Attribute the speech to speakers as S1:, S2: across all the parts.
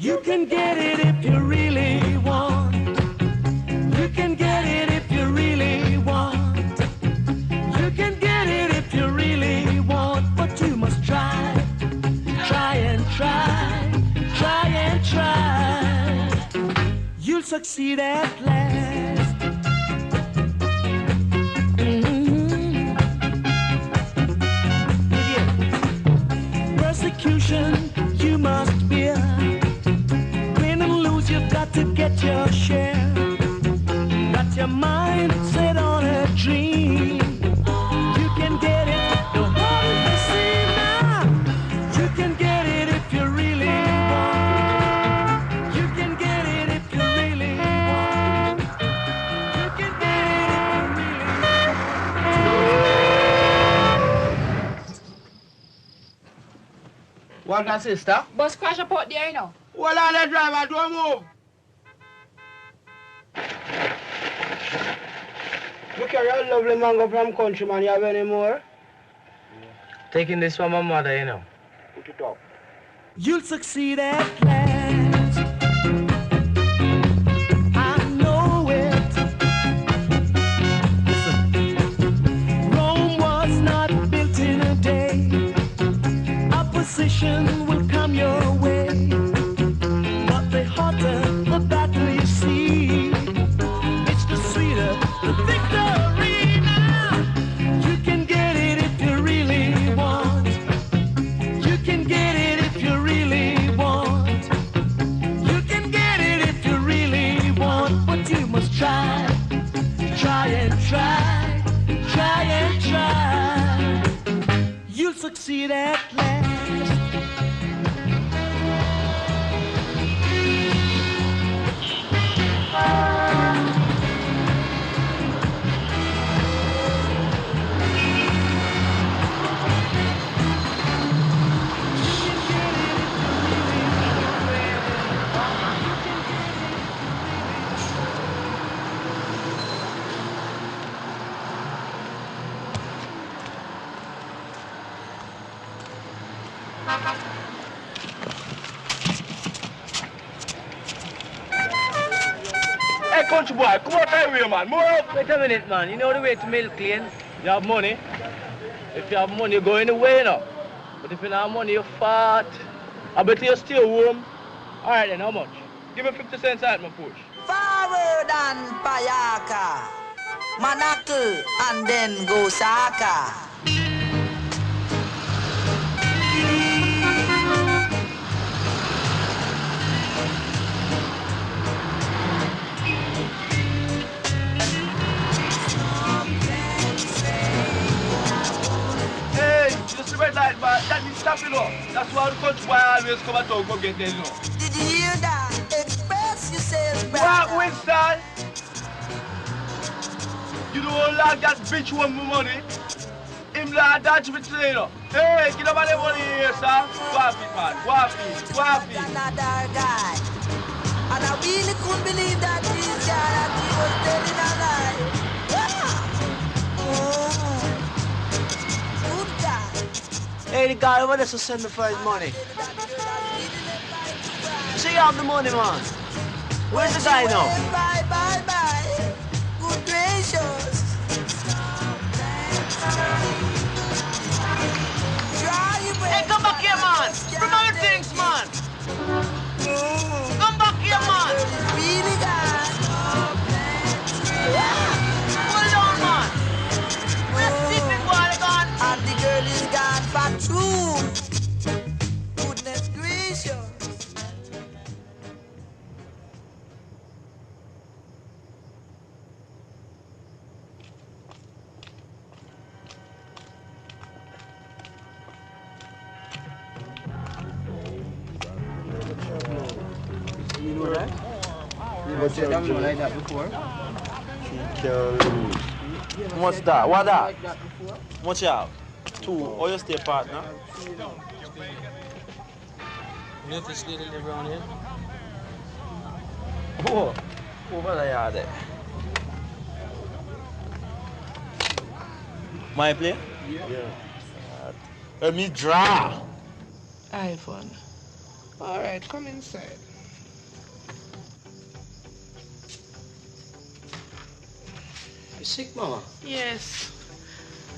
S1: You can get it if you really want. You can get it if you really want. You can get it if you really want, but you must try. Try and try. Try and try. You'll succeed at last. Persecution you must bear. Win and lose, you've got to get your share. Got your mind set on a dream. You can get it, don't hold it to see now. You can get it if you really want. You can get it if you really want. You can get it if you really want.
S2: What that, sister?
S3: Bus crash up out there, you know.
S2: Well, on the driver, don't move. Look here, your lovely mango from country, man. You have any more?
S4: Taking this from my mother, you know.
S2: Put it up.
S1: You'll succeed at last. I know it. Listen. Rome was not built in a day. Opposition will come your way. But the hotter the battle you see, it's the sweeter the victory now. You can get it if you really want. You can get it if you really want. You can get it if you really want, but you must try. Try and try. Try and try. You'll succeed at last.
S2: Hey, country boy, come out here, man. More up.
S4: Wait a minute, man. You know the way to Milk Lane? You have money. If you have money, you go anywhere, you know. But if you don't have money, you fart. I bet you stay home. All right, then, how much? Give me 50 cents out my push.
S5: Forward and Payaka, Manakal and then go Saka.
S2: Hey, just the red light, man. That needs stop, you know. That's why the country boy always come and talk, go get there, you know.
S5: Did you hear that? Express yourself,
S2: What,
S5: brother.
S2: Winston? You don't like that bitch want my money? Him like that bitch, you know. Hey, get up on the money here, sir. Go off it, man. Go off it. Go off it.
S5: Another guy. And I really couldn't believe that this guy that he was telling a lie. Good guy.
S4: Hey, the guy over there to send me for his money. So you have the money, man. Where's the guy now?
S5: Bye, bye, bye. Good gracious.
S4: Hey, come back here, man. Bring all your things, man. Come back here, man.
S5: Really guy.
S4: Hold on, man. Let's see if it's while gone.
S5: And the girl is gone for true. Goodness gracious.
S2: You know that? But you don't know like that before?
S4: What's that? What that? What you have? Two. Or you stay partner? You have to stay to live around here? Oh, over there, there. My play?
S2: Yeah.
S4: Let me draw.
S6: iPhone. All right, come inside.
S3: You sick, Mama?
S6: Yes.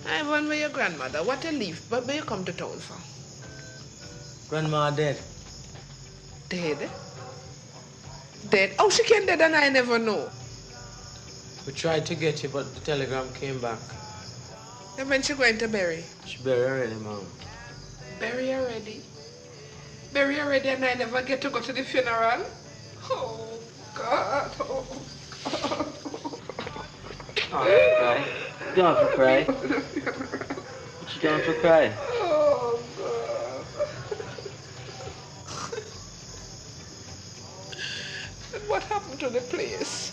S6: I went with your grandmother. What you leave? But where you come to town for?
S3: Grandma dead.
S6: Dead? Dead? Oh, she came dead and I never know.
S3: We tried to get you, but the telegram came back.
S6: And when she going to bury?
S3: She buried already, Mom.
S6: Bury already? Bury already and I never get to go to the funeral? Oh, God. Oh, God.
S3: Oh, don't have to cry. Don't have to cry. What you don't have to cry?
S6: Oh, God. And what happened to the place?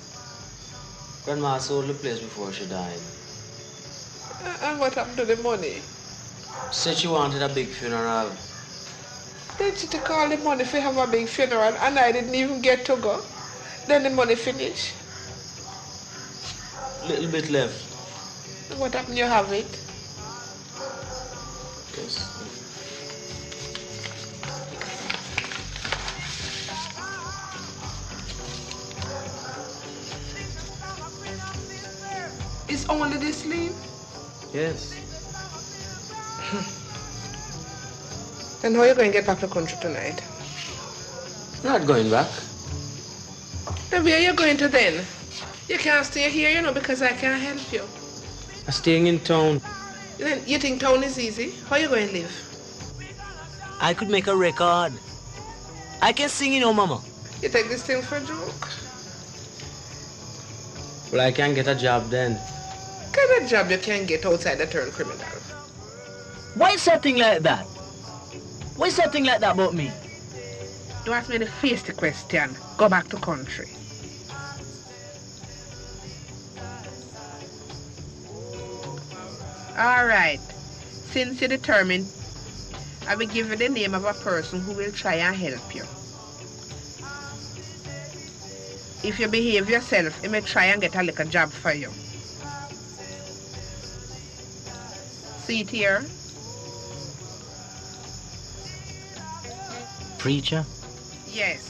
S3: Grandma sold the place before she died.
S6: And what happened to the money?
S3: She said she wanted a big funeral.
S6: Then she took all the money for have a big funeral and I didn't even get to go. Then the money finished.
S3: Little bit left.
S6: And what happened? You have it?
S3: Yes.
S6: It's only this leave?
S3: Yes.
S6: Then how are you going to get back to the country tonight?
S3: Not going back.
S6: Then where are you going to then? You can't stay here, you know, because I can't help you.
S3: I'm staying in town.
S6: Then you think town is easy? How are you going to live?
S3: I could make a record. I can sing, you know, Mama.
S6: You take this thing for a joke?
S3: Well, I can get a job then.
S6: What kind of job you can get outside the turn criminal?
S7: Why something like that? Why something like that about me?
S6: You ask me to face the question. Go back to country. All right. Since you're determined, I will give you the name of a person who will try and help you. If you behave yourself, he may try and get a little job for you. See it here?
S7: Preacher?
S6: Yes.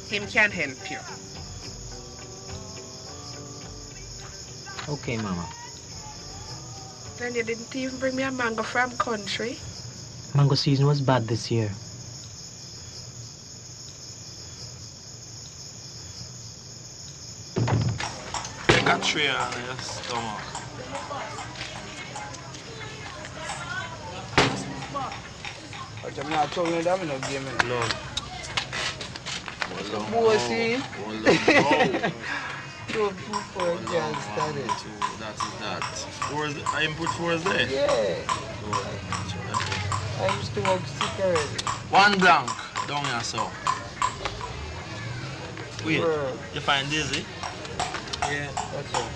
S6: Him can help you.
S7: Okay, Mama.
S6: Then you didn't even bring me a mango from country.
S7: Mango season was bad this year.
S2: Take a tray on your stomach.
S8: I'm not talking to them, no game.
S2: No.
S8: Bossy.
S2: Two before
S8: can't start it.
S2: That is that. I input 4 is there?
S8: Yeah. I used to work sick already.
S2: 1 blank down here, so. Wait,
S8: Bro.
S2: you find Daisy?
S8: Yeah, that's all.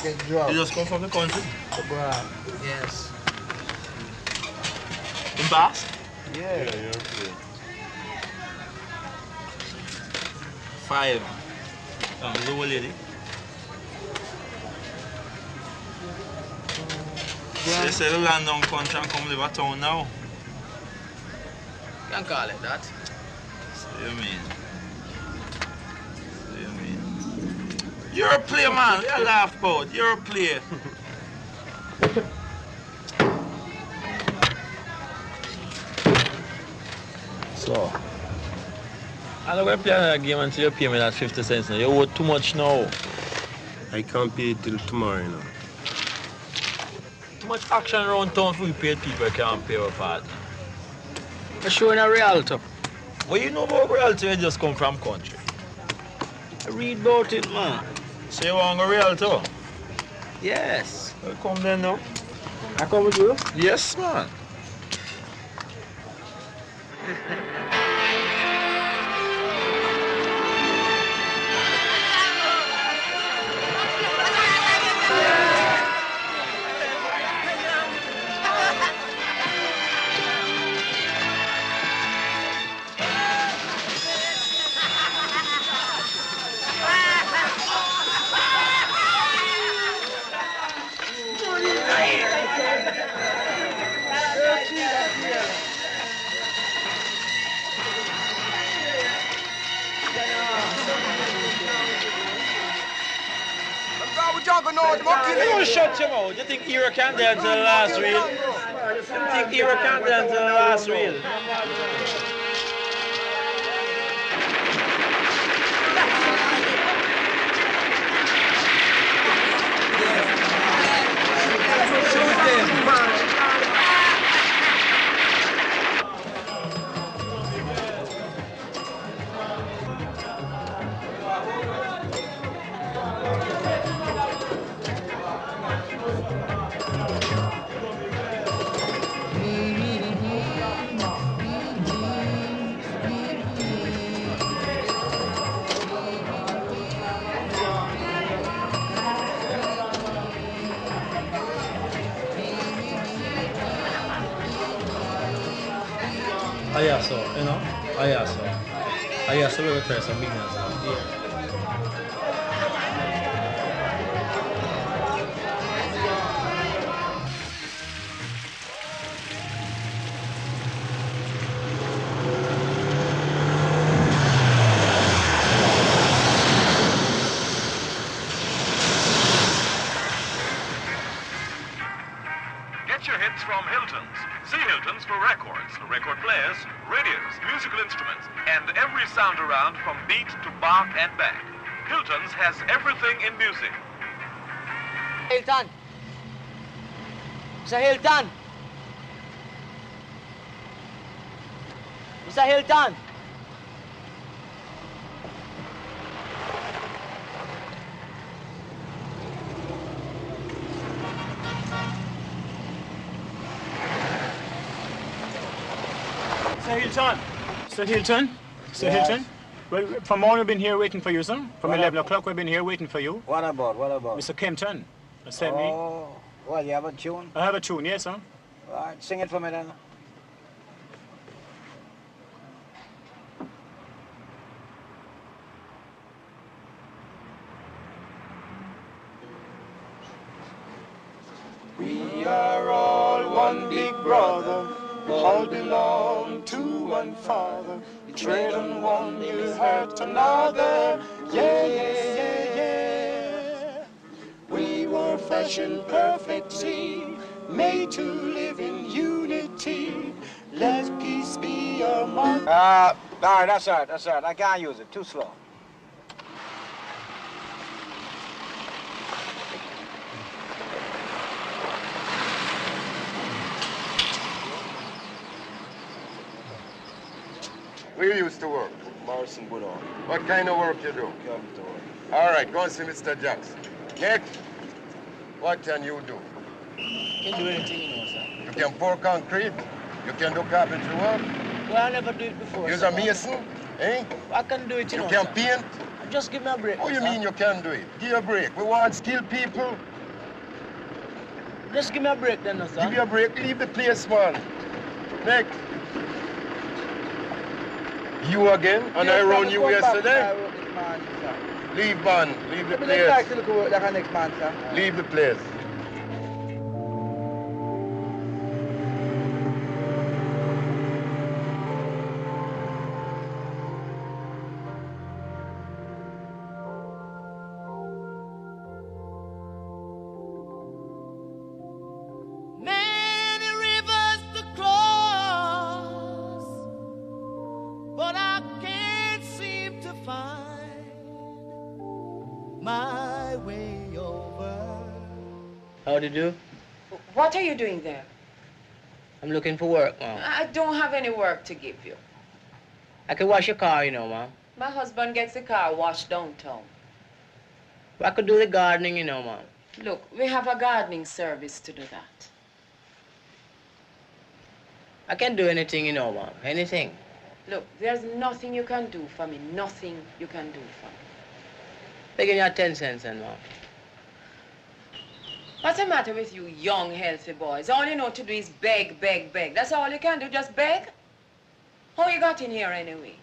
S8: Get dropped.
S2: You just come from the country?
S8: Abroad. Yes.
S2: In Bass?
S8: Yeah.
S2: you're okay. 5. Is the old lady?
S8: Yeah.
S2: They say the land down country and come live at town now.
S4: Can't call it that.
S2: So you mean? So you mean? You're a player, man. You laugh about. You're a player. So, I'm not going to play another game until you pay me that 50 cents now. You owe too much now.
S9: I can't pay till tomorrow, you know.
S2: Too much action around town for we paid people can't pay our part. You're showing a reality. What you know about reality? You just come from country. I read about it, man. So you want to go reality? Yes. Well, come then now.
S8: I come with you?
S2: Yes, man.
S8: not going to know.
S2: You shut your mouth. You think Hero can't dance to the last reel? You think Hero can't dance to the last reel? You know? We will try some millions now. Yeah.
S10: Get your hits from Hilton's. See Hilton's for records, record players, radios, musical instruments, and every sound around from beat to bar and back. Hilton's has everything in music.
S3: Hilton! Mr. Hilton! Mr. Hilton!
S11: Sir Hilton? Sir Hilton? Well, from morning we've been here waiting for you, sir. From 11 o'clock we've been here waiting for you.
S8: What about?
S11: Mr. Kempton sent me.
S8: Oh, well, you have a tune?
S11: I have a tune, yes, sir.
S8: All right, sing it for me then.
S1: We are all one big brother, all belong to one father. We tread on one, you hurt another. Yeah, yeah, yeah, yeah. We were fashioned perfectly, made to live in unity. Let peace be our motto.
S8: All right, that's all right. I can't use it, too slow.
S12: Where you used to work?
S8: Morrison Woodall.
S12: What kind of work you do?
S8: Carpenter.
S12: All right, go and see Mr. Jackson. Next, what can you do?
S3: Can do anything, you know, sir.
S12: You can pour concrete? You can do carpentry work?
S3: Well, I never do it before,
S12: You're a mason, eh?
S3: I can do it, you know,
S12: You can
S3: sir.
S12: paint?
S3: Just give me a break.
S12: What do you mean you can do it? Give you a break. We want skilled people.
S3: Just give me a break then, sir.
S12: Give you a break. Leave the place, man. Next. You again? And I run you yesterday? Leave, man. Leave the place. Leave the place.
S1: Many rivers to cross, but I can't seem to find my way over.
S3: How do you do?
S13: What are you doing there?
S3: I'm looking for work, ma'am.
S13: I don't have any work to give you.
S3: I can wash your car, you know, ma'am.
S13: My husband gets the car washed downtown.
S3: I could do the gardening, you know, ma'am.
S13: Look, we have a gardening service to do that.
S3: I can do anything, you know, ma'am. Anything.
S13: Look, there's nothing you can do for me. Nothing you can do for me.
S3: They give you 10 cents, then, ma'am.
S13: What's the matter with you young, healthy boys? All you know to do is beg, beg, beg. That's all you can do, just beg? How you got in here anyway?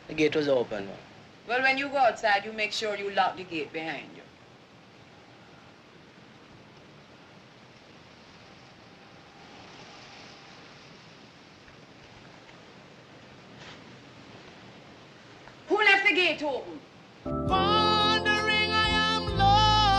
S3: The gate was open, ma'am.
S13: Well, when you go outside, you make sure you lock the gate behind you. Who left the gate open?
S1: Wandering I am lost.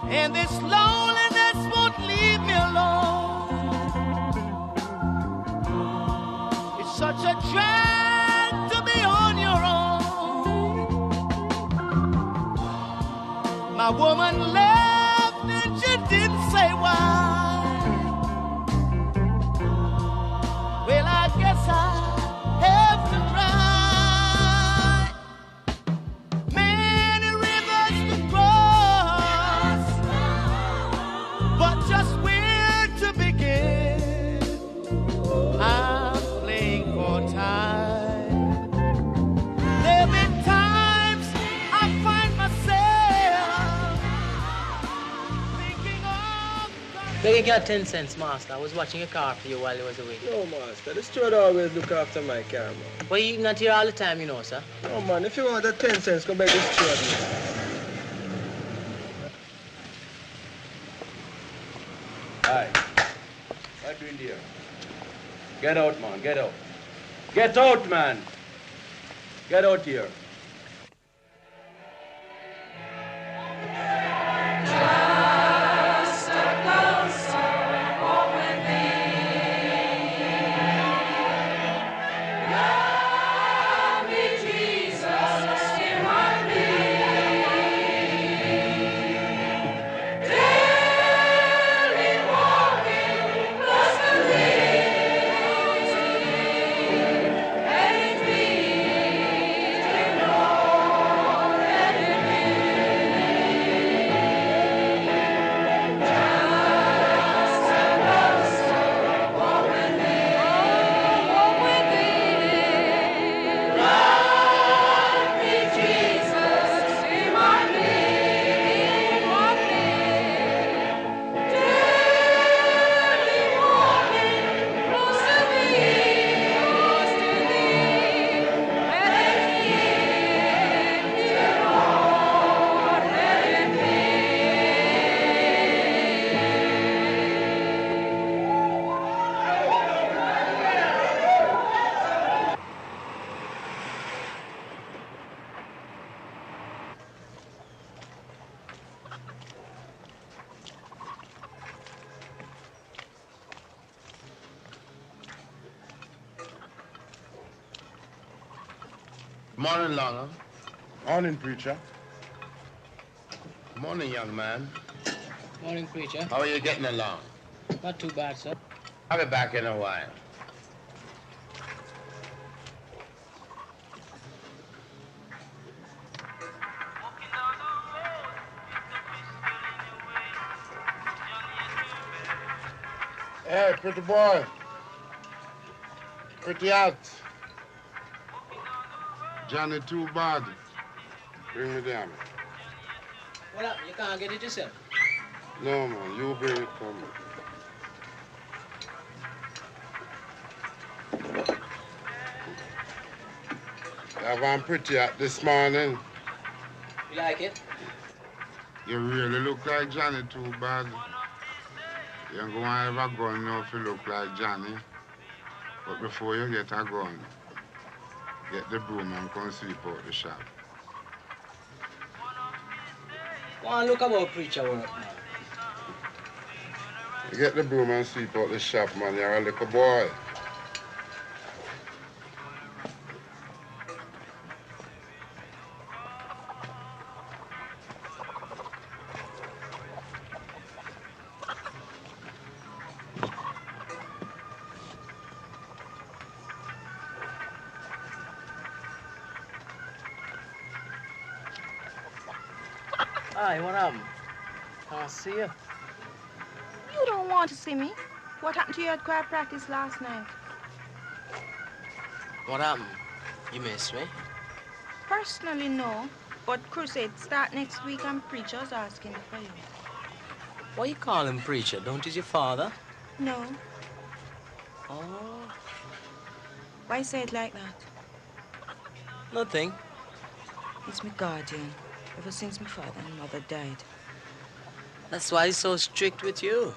S1: And this loneliness won't leave me alone. It's such a drag to be on your own. My woman left and she didn't say why. Well, I guess I have to cry. Many rivers to cross, but just where to begin? I'm playing for time. There've been times I find myself thinking of...
S3: Beg you got 10 cents, master. I was watching a car for you while you was away.
S9: No, master. The steward always look after my car, man.
S3: But you not here all the time, you know, sir.
S9: No, man. If you want that 10 cents, go back to the steward, man.
S12: Hi. What you in there? Get out, man. Get out. Get out, man. Get out here.
S14: Morning, Longer.
S12: Morning, preacher.
S14: Morning, young man.
S3: Morning, preacher.
S14: How are you getting along?
S3: Not too bad, sir.
S14: I'll be back in a while.
S12: Hey, pretty boy. Pretty out. Johnny too bad. Bring me down.
S3: What up? You can't get it yourself?
S12: No, man. You bring it for me. Have I'm pretty out this morning.
S3: You like it?
S12: You really look like Johnny too bad. You ain't gonna have a gun now if you look like Johnny. But before you get a gun, get the broom and come sweep out the shop.
S3: Go on, look about preacher work now.
S12: You get the broom and sweep out the shop, man. You're a little boy.
S3: Hi, what happened? Can't see you.
S15: You don't want to see me. What happened to you at choir practice last night?
S3: What happened? You missed me?
S15: Personally, no. But crusade start next week and preacher's asking for you.
S3: Why you call him preacher? Don't he's your father?
S15: No.
S3: Oh.
S15: Why say it like that?
S3: Nothing.
S15: He's my guardian. Ever since my father and mother died.
S3: That's why he's so strict with you.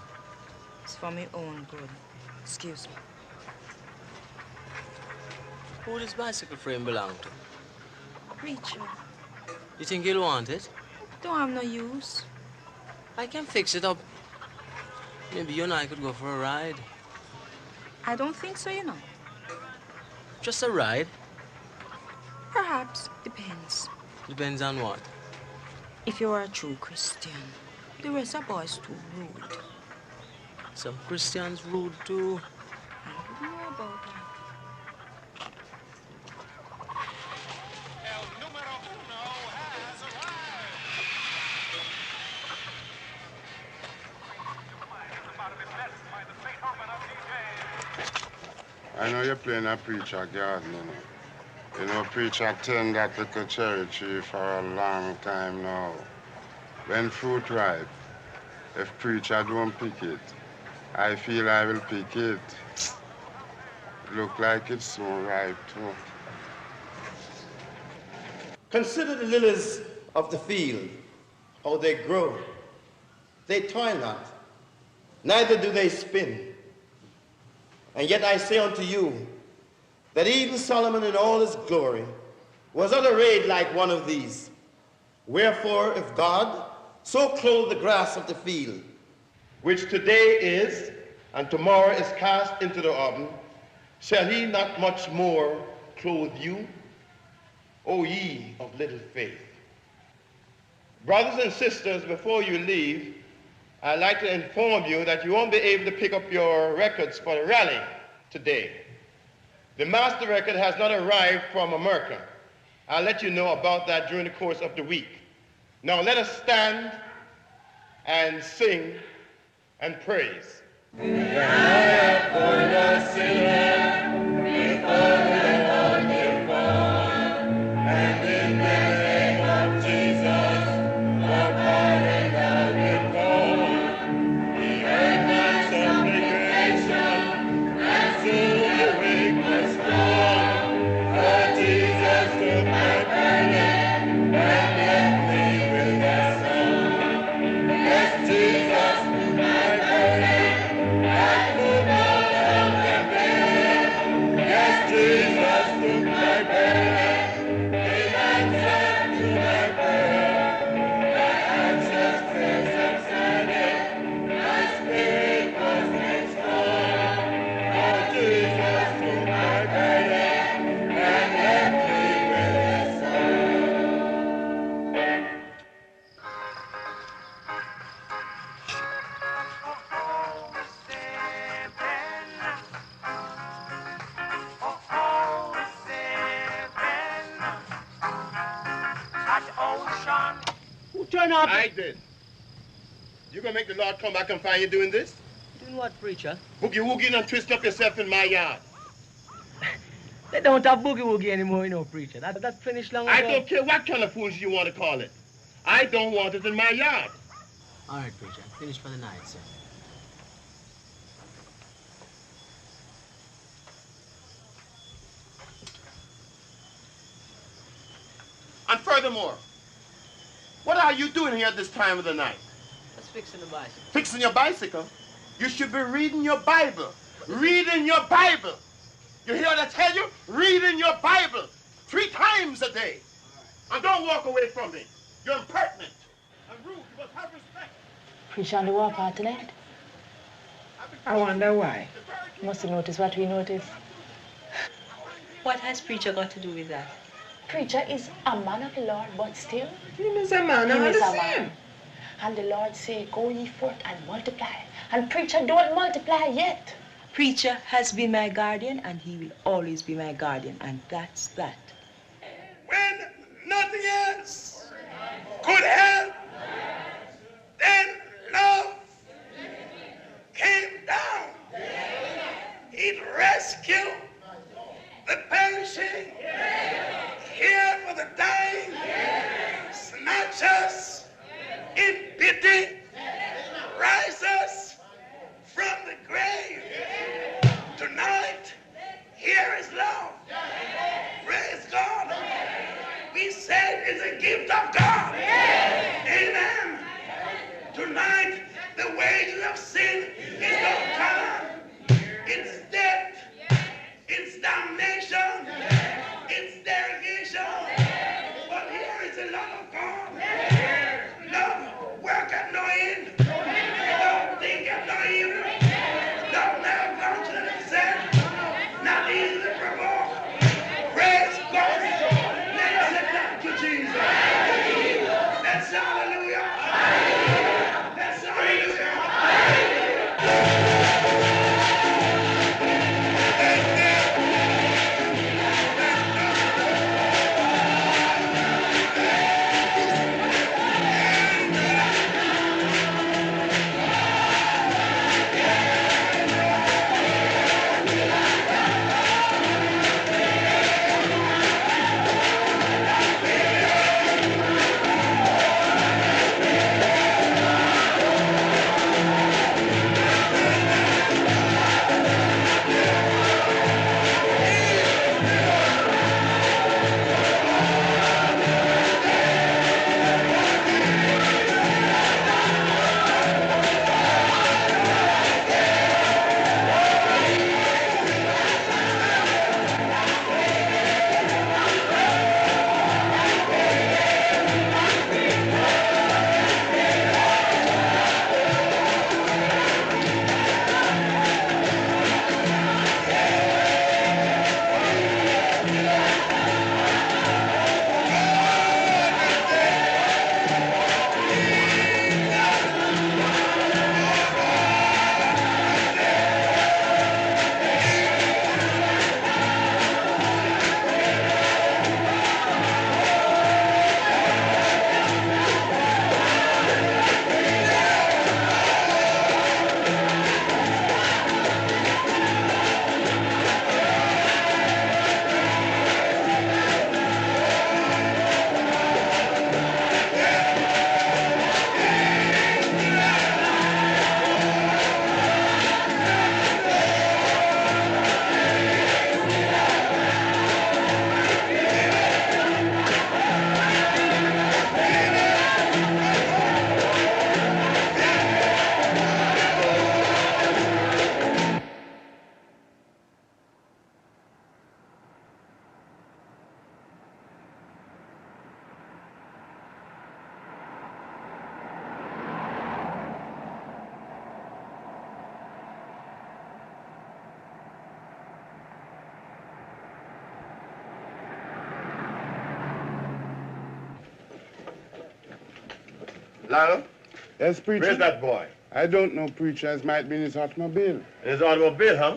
S15: It's for my own good. Excuse me.
S3: Who does bicycle frame belong to?
S15: Preacher.
S3: You think he'll want it?
S15: Don't have no use.
S3: I can fix it up. Maybe you and I could go for a ride.
S15: I don't think so, you know.
S3: Just a ride?
S15: Perhaps. Depends.
S3: Depends on what?
S15: If you are a true Christian, the rest of boys too rude.
S3: Some Christians rude too.
S15: I don't know about that.
S12: I know you're playing a preacher garden, you know. You know, preacher tend that little cherry tree for a long time now. When fruit ripe, if preacher don't pick it, I feel I will pick it. Look like it's so ripe too.
S16: Consider the lilies of the field, how they grow. They toil not, neither do they spin. And yet I say unto you, that even Solomon in all his glory was not arrayed like one of these. Wherefore, if God so clothe the grass of the field, which today is, and tomorrow is cast into the oven, shall he not much more clothe you, O ye of little faith? Brothers and sisters, before you leave, I'd like to inform you that you won't be able to pick up your records for the rally today. The master record has not arrived from America. I'll let you know about that during the course of the week. Now let us stand and sing and praise.
S11: Turn up.
S16: I did. You gonna make the Lord come back and find you doing this?
S3: Doing what, preacher?
S16: Boogie-woogie and twist up yourself in my yard.
S4: They don't have boogie-woogie anymore, you know, preacher. That finished long ago.
S16: I don't care what kind of fools you want to call it. I don't want it in my yard.
S3: All right, preacher. Finished for the night, sir.
S16: And furthermore, what are you doing here at this time of the night?
S3: Just fixing the bicycle.
S16: Fixing your bicycle? You should be reading your Bible. Reading your Bible. You hear what I tell you? Reading your Bible 3 times a day. And don't walk away from me. You're impertinent and rude. You must have respect.
S13: Preach on the war part tonight.
S6: I wonder why.
S13: You must have noticed what we noticed. What has preacher got to do with that? Preacher is a man of the Lord, but still...
S6: He is a man, I understand.
S13: And the Lord say, go ye forth and multiply. And preacher don't multiply yet. Preacher has been my guardian, and he will always be my guardian, and that's that.
S16: When nothing else could help, then love came down. He'd rescue the perishing, care for the dying, snatch us in pity, rise us from the grave. Tonight, here is love. Praise God. We said it's a gift of God.
S17: Lionel?
S18: Yes, preacher.
S17: Where's that boy?
S18: I don't know, preacher. It might be in his automobile.
S17: In his automobile, huh?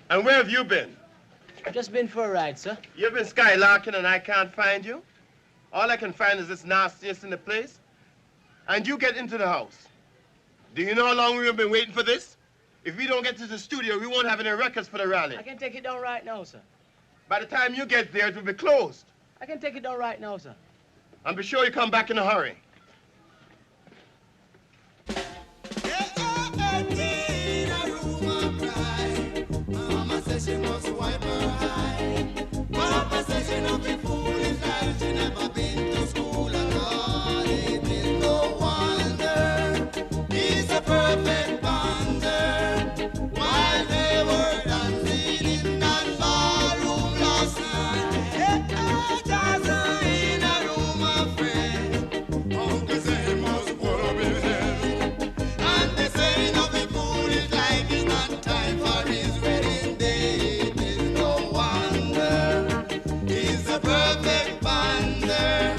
S17: And where have you been?
S3: I've just been for a ride, sir.
S17: You've been skylarking and I can't find you? All I can find is this nastiest in the place. And you get into the house. Do you know how long we've been waiting for this? If we don't get to the studio, we won't have any records for the rally.
S3: I can take it down right now, sir.
S17: By the time you get there, it will be closed.
S3: I can take it down right now, sir.
S17: And be sure you come back in a hurry.
S1: She must wipe her eye. Papa says she not be foolish like she never been to school at all. It is no wonder he's a perfect bonder. While they were dancing in that ballroom last night, dancing in a room of friends. Uncle say he must put up his head, and they say not be foolish like it's not time for his wedding day. Perfect bonder.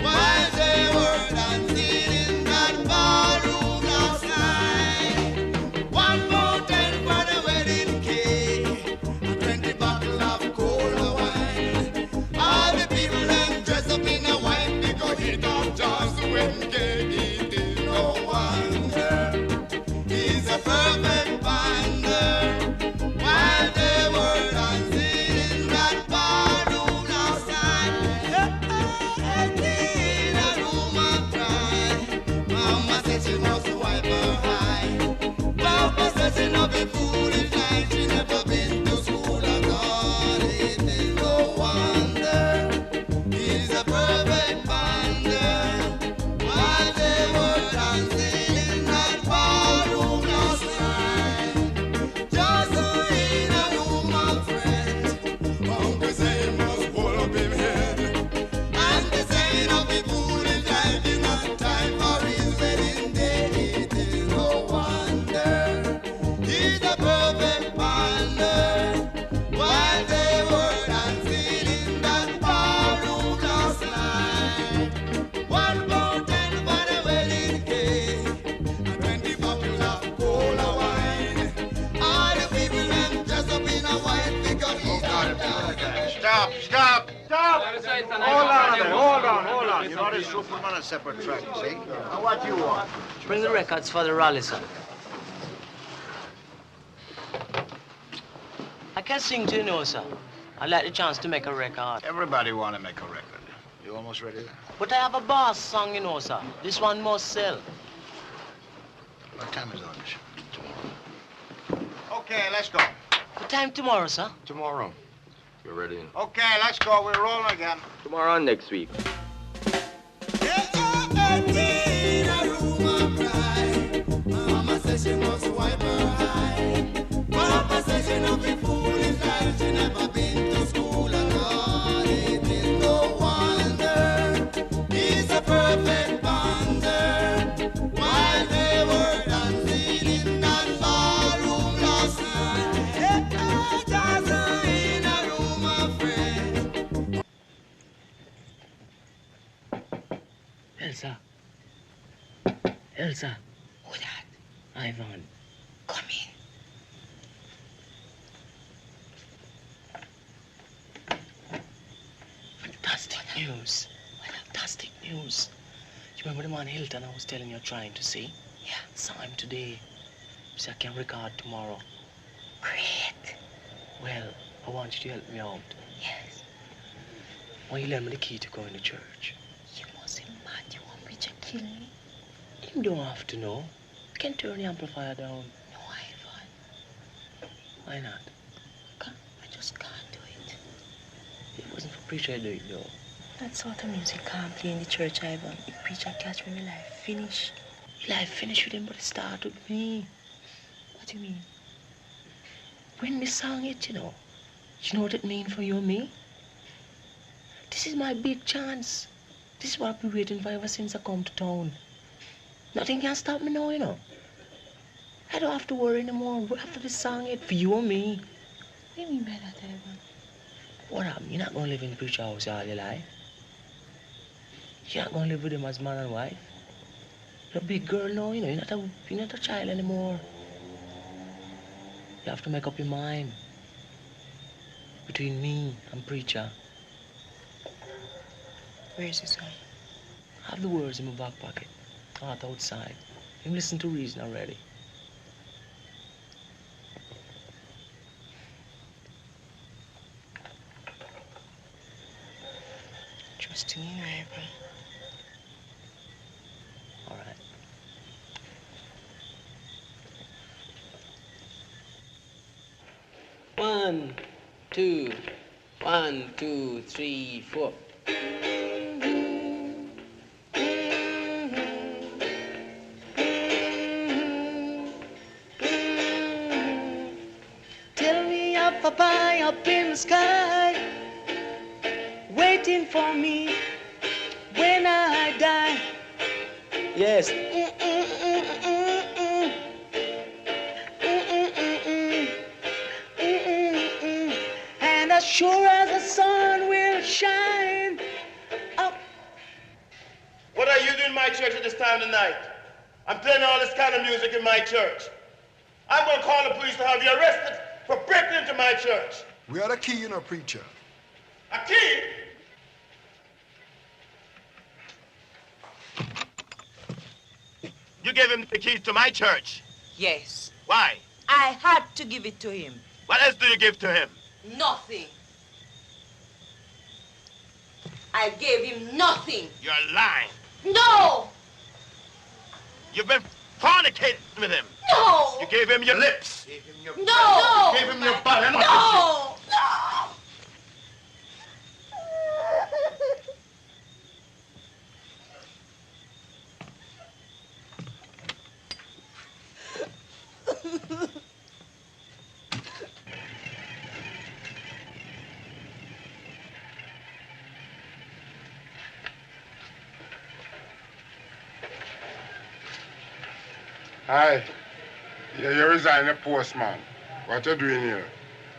S1: While they were dancing in that ballroom last night, 1 pound for the wedding cake, 20 bottles of cola wine. All the people them dress up in a white because he don't just the wedding cake. It is no wonder he's a perfect bonder. While they were dancing in that ballroom. She must wipe her eye. Papa says she not be foolish like she never been to school at all. It is no wonder he's a perfect bonder. While they were dancing in that ballroom last night, just in a room of friends. Uncle say he must pull up his head, and they say he not be foolish like it's not time for his wedding. He's a perfect bonder. While they were dancing in that ballroom last night, 1 pound for the wedding cake, 20 bottles of cola wine. All the people them dress up in a white because he's
S14: Stop!
S19: Hold on. You know this group is on a separate track, you see? Now what do you want?
S3: Bring the records for the rally, sir. I can sing to you now, sir. I'd like the chance to make a record.
S19: Everybody want to make a record. You almost ready?
S3: But I have a boss song, you know, sir. This one must sell.
S19: What time is audition? Tomorrow. Okay, let's go.
S3: What time tomorrow, sir?
S20: Tomorrow. You're ready.
S19: Okay, let's go. We're rolling again.
S20: Tomorrow and next week.
S1: Mama says she must wipe her eye. Papa says she not be foolish like she never been to school at all. It is no wonder he's a perfect bonder. While they were dancing in that ballroom last night, dancing in a room of friends.
S3: Elsa. Elsa.
S13: Who that?
S3: Ivan.
S13: Come in.
S3: Fantastic news. Fantastic news. You remember the man Hilton I was telling you trying to see?
S13: Yeah.
S3: Saw him today. So I can record tomorrow.
S13: Great.
S3: Well, I want you to help me out.
S13: Yes.
S3: Why you lend me the key to go in the church?
S13: You must be mad. You want preacher kill me?
S3: You don't have to know. You can turn the amplifier down.
S13: No, Ivan.
S3: Why not?
S13: I just can't do it.
S3: It wasn't for preacher to do it, though.
S13: That sort of music can't play in the church, Ivan. If preacher catch me, my life finish.
S3: Your life finish with him, but it start with me.
S13: What do you mean?
S3: When me sang it, you know what it mean for you and me? This is my big chance. This is what I've been waiting for ever since I come to town. Nothing can stop me now, you know. I don't have to worry anymore after this song it for you and me.
S13: What do you mean by that, Ivan?
S3: What happened? You're not going to live in the preacher house all your life. You're not going to live with him as man and wife. You're a big girl now, you know. You're not a child anymore. You have to make up your mind between me and preacher.
S13: Where is his song?
S3: I have the words in my back pocket, not outside. You listen to reason already.
S13: Trust me, Ivan.
S3: All right.
S7: One, two, 1, 2, 3, 4.
S1: Tell me up high up in the sky, waiting for me when I die.
S7: Yes.
S1: And as sure as the sun will shine up.
S17: What are you doing in my church at this time of night? I'm playing all this kind of music in my church. I'm going to call the police to have you arrested for breaking into my church.
S21: We are the key, you know, preacher.
S17: A key? You gave him the keys to my church.
S13: Yes.
S17: Why?
S13: I had to give it to him.
S17: What else do you give to him?
S13: Nothing. I gave him nothing.
S17: You're lying.
S13: No!
S17: You've been fornicating with him.
S13: No!
S17: You gave him your lips. You gave him your
S13: No!
S17: You gave him your body.
S13: No! No!
S18: Hi. Yeah, you resign a postman. What you doing here?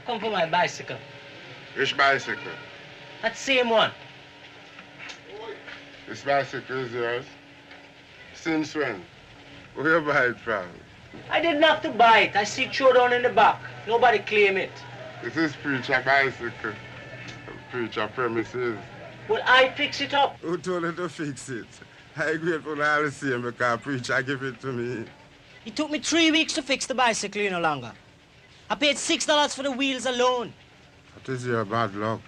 S7: Come for my bicycle.
S18: Which bicycle?
S7: That same one.
S18: This bicycle is yours? Since when? Where you buy it from?
S7: I didn't have to buy it. I see it throw down in the back. Nobody claim it.
S18: This is preacher bicycle. Preacher premises.
S7: Well, I fix it up.
S18: Who told you to fix it? I grateful all the same because preacher give it to me.
S7: It took me 3 weeks to fix the bicycle, you no longer. I paid $6 for the wheels alone.
S18: What is your bad luck?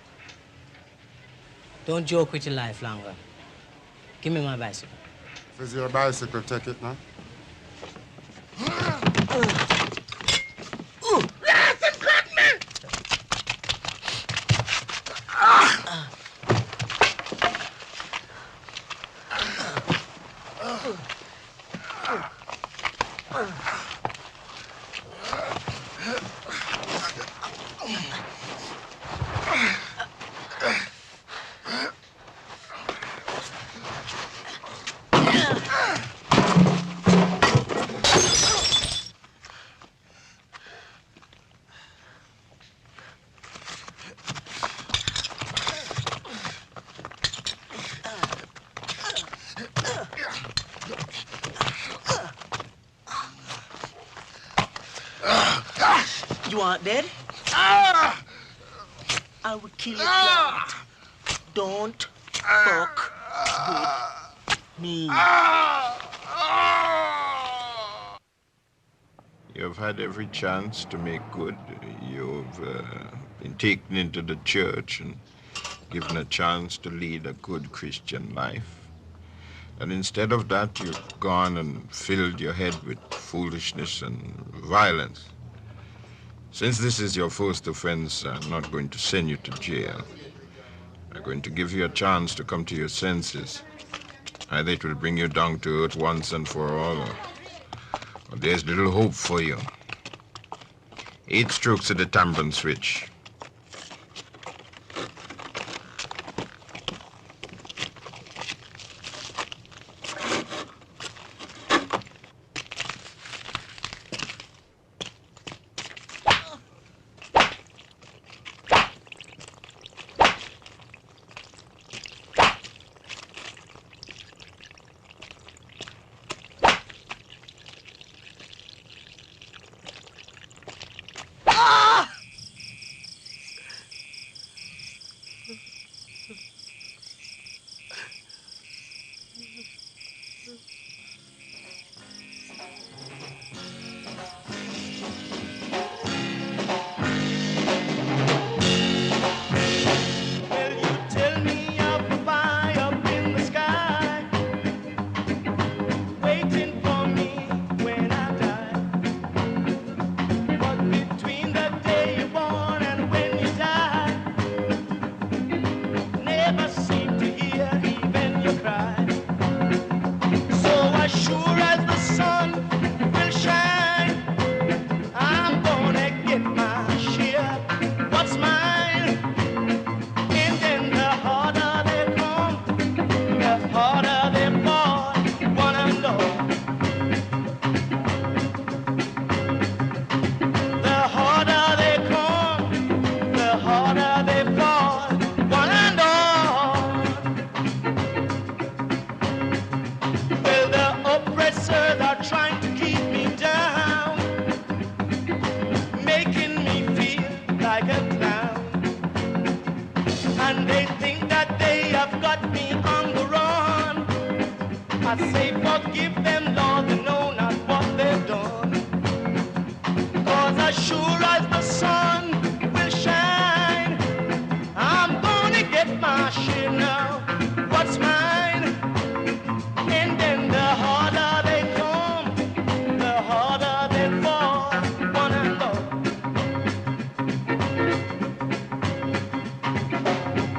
S7: Don't joke with your life longer. Give me my bicycle.
S18: If it's your bicycle, take it now.
S7: You want dead?
S19: Ah!
S7: I will kill you, Plant. Don't fuck with me.
S21: You've had every chance to make good. You've been taken into the church and given a chance to lead a good Christian life. And instead of that, you've gone and filled your head with foolishness and violence. Since this is your first offense, I'm not going to send you to jail. I'm going to give you a chance to come to your senses. Either it will bring you down to earth once and for all, or there's little hope for you. 8 strokes of the tampon switch.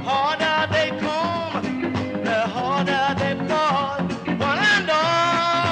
S1: Harder they come, the harder they fall, one and all.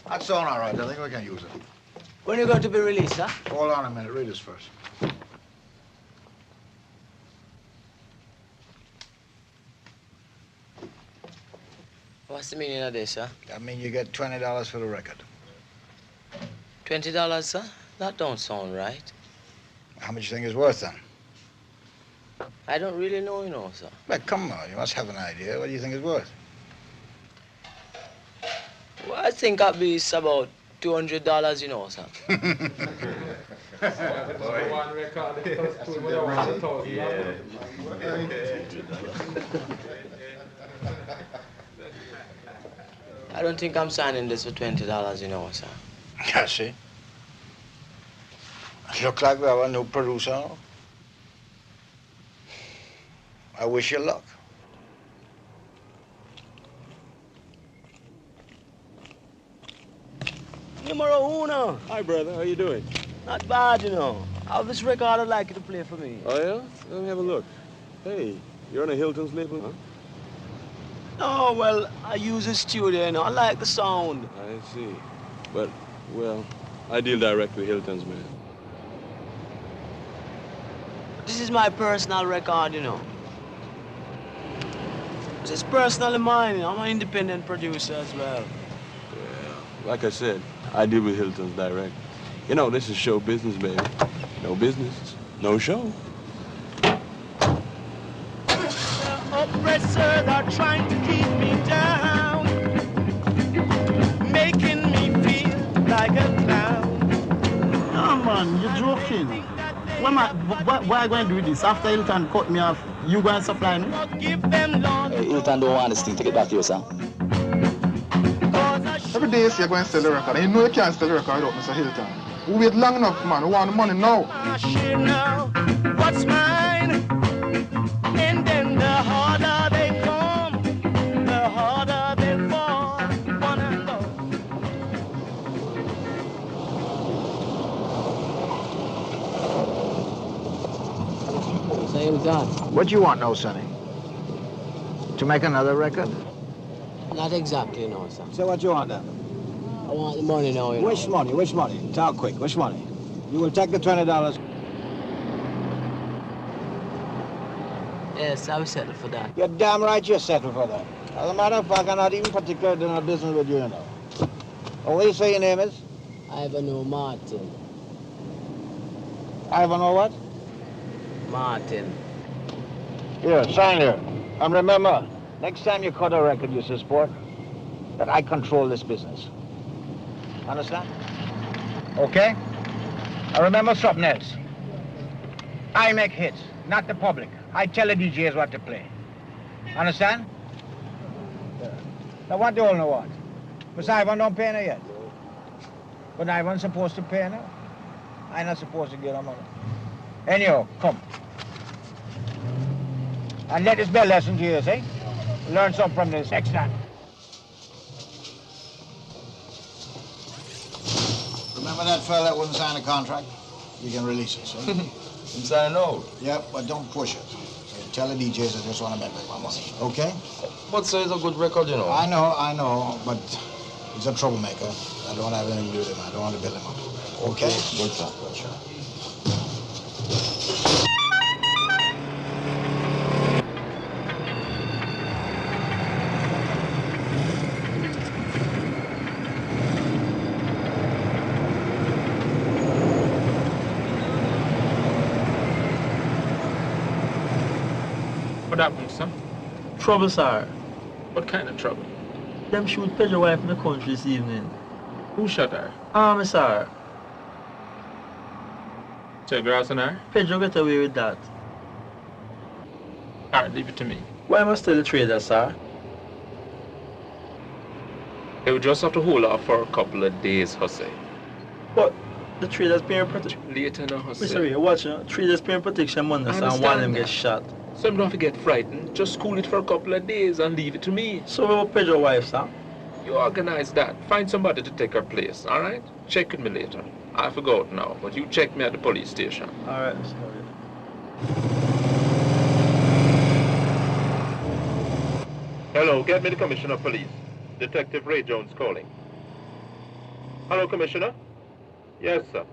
S19: That's all right. I think we can use it.
S7: When are you going to be released, sir?
S19: Hold on a minute. Read this first.
S7: What's the meaning of this, sir?
S19: I mean, you get $20 for the record.
S7: $20, sir? That don't sound right.
S19: How much you think it's worth, then?
S7: I don't really know, you know, sir.
S19: But come on, you must have an idea. What do you think it's worth?
S7: Well, I think at least about $200, you know, sir. I don't think I'm signing this for $20, you know, sir.
S19: I see. Look like we have a new producer. I wish you luck.
S5: Numero uno. Hi, brother. How you doing? Not bad, you know. How's this record I'd like you to play for me? Oh, yeah? Let me have a look. Hey, you're on a Hilton's label, huh? No, well, I use a studio, you know. I like the sound. I see. But, well, I deal direct with Hilton's, man.
S7: This is my personal record, you know. It's personally mine, you know. I'm an independent producer as well.
S5: Yeah, like I said, I deal with Hilton's direct. You know, this is show business, baby. No business, no show.
S1: Oppressors are trying to keep me down, making me feel like a clown.
S22: Oh man, you're joking. Why are you going to do this? After Hilton cut me off, you going to supply me?
S23: Hey, Hilton don't want this thing to get back to you, sir.
S24: Every day you say you're going to sell the record, and you know you can't sell the record without Mr. Hilton. We wait long enough, man. We want the money now.
S1: What's mine? And then the harder they come, the harder they fall. One and all.
S7: Say it done.
S19: What do you want now, Sonny? To make another record?
S7: Not exactly, no, sir.
S25: So what you want then?
S7: I want the money now, you know.
S25: Which money? Which money? Talk quick. Which money? You will take the $20.
S7: Yes, I will settle for that.
S25: You're damn right you settle for that. As a matter of fact, I'm not even particular in our business with you, you know. Oh, what do you say your name is?
S7: Ivanhoe Martin.
S25: Ivanhoe what?
S7: Martin.
S25: Here, sign here. And remember, next time you cut a record, you say, sport, that I control this business. Understand? Okay? And remember something else. I make hits, not the public. I tell the DJs what to play. Understand? Yeah. Now what do you all know what? Miss Ivan don't pay her yet. But Ivan's supposed to pay her. I'm not supposed to give her money. Anyhow, come. And let this be a lesson to you, see? Learn something from this next time.
S19: Remember that fella that wouldn't sign a contract? You can release it, see?
S20: Sign a note.
S19: Yep, but don't push it. So tell the DJs I just want to make my money, okay?
S20: But sir, it's a good record, you know.
S19: I know, but he's a troublemaker. I don't have anything to do with him. I don't want to build him up. Okay?
S20: Good, sir.
S19: Good, sure.
S11: What happened, sir?
S2: Trouble, sir.
S11: What kind of trouble?
S2: Them shoot Pedro wife in the country this evening.
S11: Who shot her?
S2: Army, sir.
S11: So girls and her?
S2: Pedro get away with that.
S11: All right, leave it to me.
S2: Why must tell the trader, sir?
S11: They would just have to hold off for a couple of days, Jose.
S2: But the trader's paying protection.
S11: Later now, Jose.
S2: Mr. Ray, watch, trader's paying protection money, sir, and one of them get shot.
S11: So don't forget frightened. Just cool it for a couple of days and leave it to me.
S2: So what about Pedro's wife, sir?
S11: You organize that. Find somebody to take her place, all right? Check with me later. I forgot now, but you check me at the police station.
S2: All right, Mr. Ray.
S10: Hello, get me the Commissioner of Police. Detective Ray Jones calling.
S11: Hello, Commissioner? Yes, sir.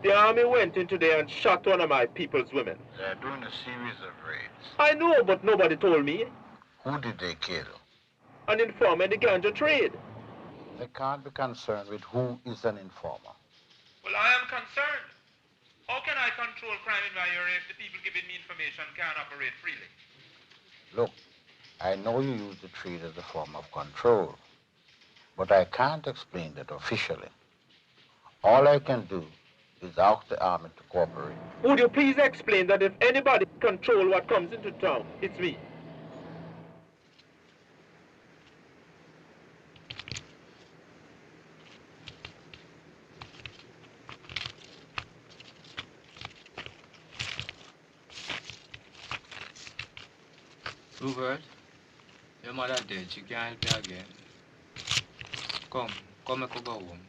S11: The army went in today and shot one of my people's women.
S19: They're doing a series of raids.
S11: I know, but nobody told me.
S19: Who did they kill?
S11: An informant in the ganja trade.
S19: They can't be concerned with who is an informer.
S11: Well, I am concerned. How can I control crime in my area if the people giving me information can't operate freely?
S19: Look, I know you use the trade as a form of control, but I can't explain that officially. All I can do is ask the army to cooperate.
S11: Would you please explain that if anybody control what comes into town, it's me?
S4: Rupert, your mother dead. She can't help you again. Come, make her go home.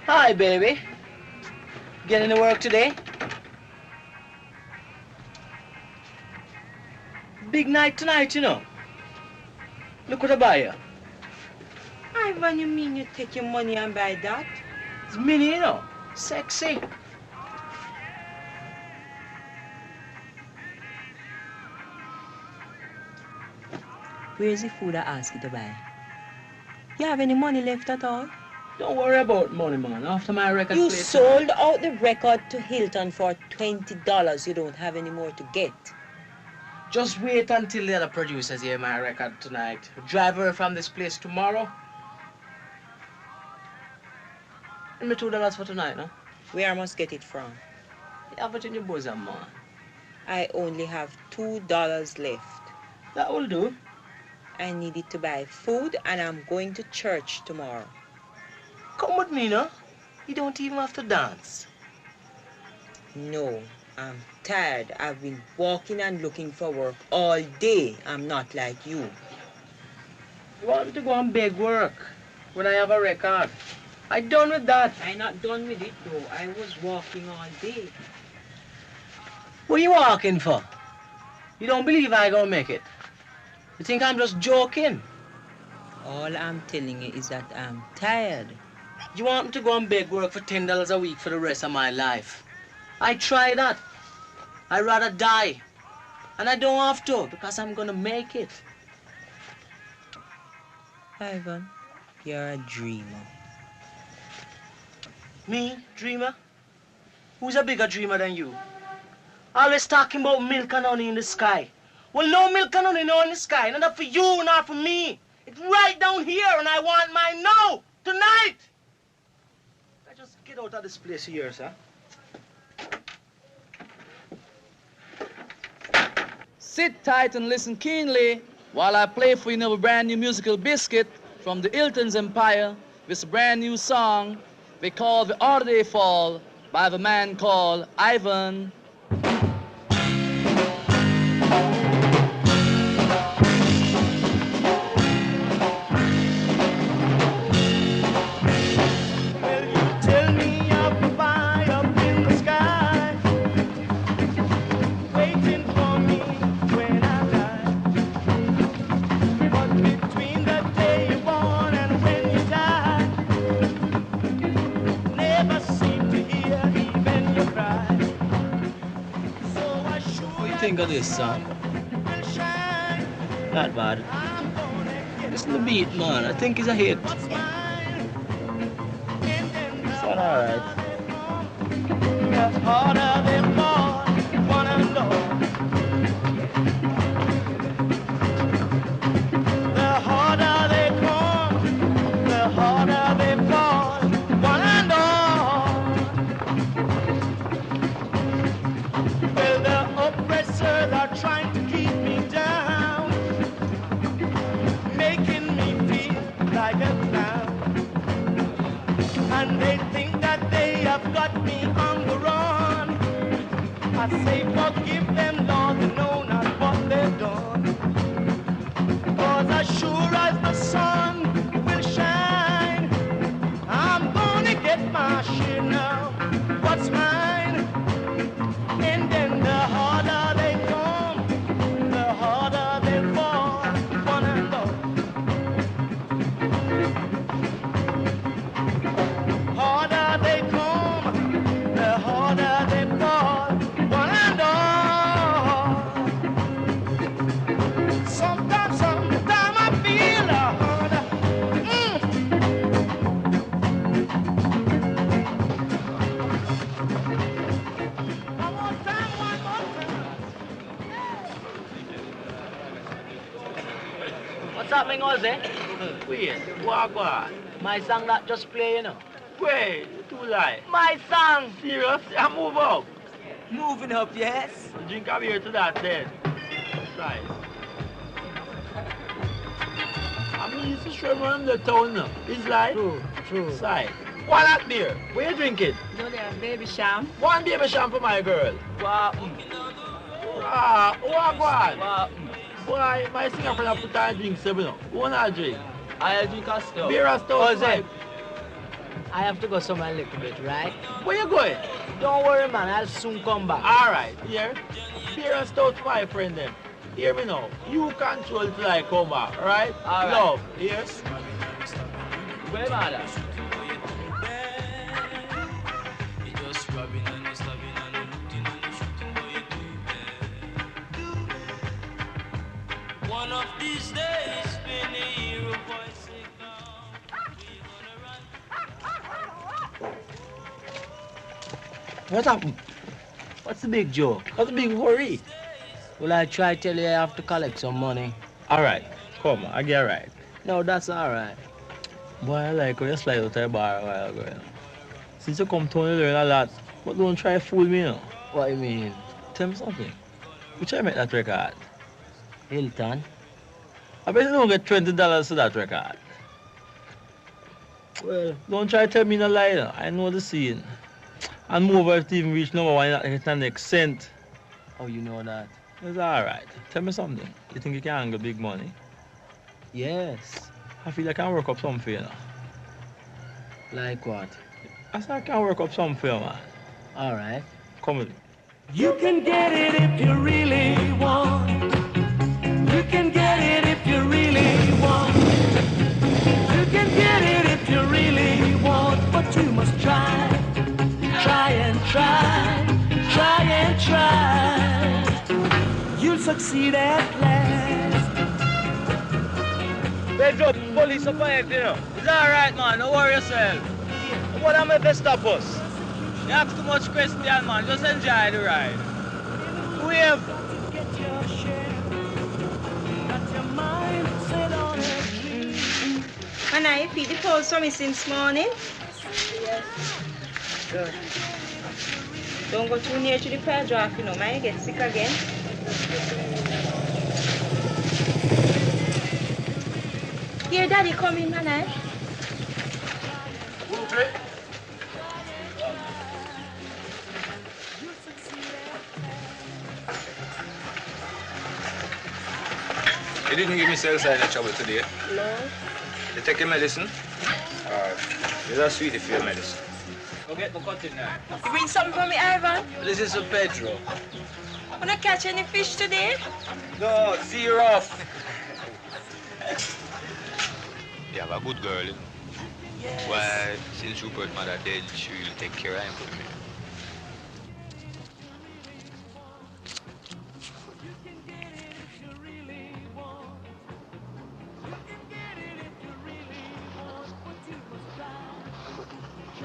S3: Hi, baby. Getting to work today? Big night tonight, you know. Look what I buy you.
S13: Ivan, you mean you take your money and buy that?
S3: It's mini, you know. Sexy.
S13: Where's the food I asked you to buy? You have any money left at all?
S3: Don't worry about money, man. After my record
S13: You
S3: play
S13: sold out the record to Hilton for $20. You don't have any more to get.
S3: Just wait until the other producers hear my record tonight. Drive her from this place tomorrow. Give me $2 for tonight, no?
S13: Where I must get it from?
S3: You have it in your bosom, man.
S13: I only have $2 left.
S3: That will do.
S13: I need it to buy food, and I'm going to church tomorrow.
S3: Come with me, no? You don't even have to dance.
S13: No, I'm tired. I've been walking and looking for work all day. I'm not like you.
S3: You want me to go and beg work when I have a record? I'm done with that.
S13: I'm not done with it, though. I was walking all day.
S3: What are you walking for? You don't believe I gonna make it? You think I'm just joking?
S13: All I'm telling you is that I'm tired.
S3: You want me to go and beg work for $10 a week for the rest of my life? I try that. I'd rather die. And I don't have to because I'm gonna make it.
S13: Ivan, you're a dreamer.
S3: Me, dreamer? Who's a bigger dreamer than you? Always talking about milk and honey in the sky. Well, no milk and honey, no in the sky. Not for you, not for me. It's right down here, and I want mine now, tonight. I just get out of this place here, sir.
S8: Sit tight and listen keenly while I play for you a brand new musical biscuit from the Hilton's Empire with a brand new song we call The Order They Fall by the man called Ivan.
S3: Think of this song. Not bad. Listen to the beat, man. I think it's a hit. It's alright.
S1: Harder than more, one and all. The harder they come, the harder they fall, one and all. Well, the oppressors are trying to keep me down, making me feel like a clown. And they think that they have got me on the run. I say forgive them, Lord, they know not what they've done. 'Cause as sure as the sun will shine, I'm going
S7: morning, Jose.
S2: Wait, what on?
S7: My song that just play, you know.
S2: Wait, you too lie.
S7: My song!
S2: Serious? I move up.
S7: Moving up, yes.
S2: Drink a beer to that then. Right. I mean, it's a straight around the town now. It's like...
S7: True.
S2: Side. One that beer. What you drinking?
S13: No, they have baby sham.
S2: One baby sham for my girl.
S7: What?
S2: What on? Boy, my singer friend put on drink 7 up. Who wanna drink?
S7: I drink a stout.
S2: Beer and stout.
S7: Jose, I have to go somewhere a little bit, right?
S2: Where you going?
S7: Don't worry, man. I'll soon come back.
S2: All right, here. Beer and stout for my friend them. Hear me now. You control till I come back, all right?
S7: All right.
S2: Love, here.
S7: Where am I?
S1: One of these days, been a hero boy.
S7: What happened? What's the big joke?
S2: What's the big worry?
S7: Well, I try to tell you I have to collect some money.
S2: All right, come on, I get right.
S7: No, that's all right.
S2: Boy, I like how you slide out of the bar a while ago, you know. Since you come town, you learn a lot. But don't try to fool me, you know.
S7: What you mean?
S2: Tell me something. We try to make that record.
S7: Hilton?
S2: I bet you don't get $20 for that record.
S7: Well,
S2: don't try to tell me no lie, you know. I know the scene. And moreover, if it even reach number one, it's not next cent.
S7: Oh, you know that?
S2: It's all right. Tell me something. You think you can handle big money?
S7: Yes.
S2: I feel like I can work up something for you, know.
S7: Like what?
S2: I said I can work up something for you, man.
S7: All right.
S2: Come with me.
S1: You can get it if you really want. You can get it if you really want. You can get it if you really want. But you must try. Try and try. Try and try. You'll succeed at last.
S7: Pedro, police are fired, you know. It's all right, man. Don't worry yourself. What am I best stop us? You ask too much question, man. Just enjoy the ride. Wave.
S13: And I feed the calls for me since morning? Yes. Good. Don't go too near to the prayer draft, you know, might get sick again. Here, Daddy, come in, man.
S4: You didn't give me sales any trouble today?
S13: No.
S4: You take your medicine? There's a sweetie for your medicine. Go get the cutting now.
S13: You bring something for me, Ivan?
S4: This is for Pedro.
S13: Wanna catch any fish today?
S4: No, zero. You have a good girl.
S13: Yes.
S4: Why, since Rupert's mother dead, she will take care of him for me.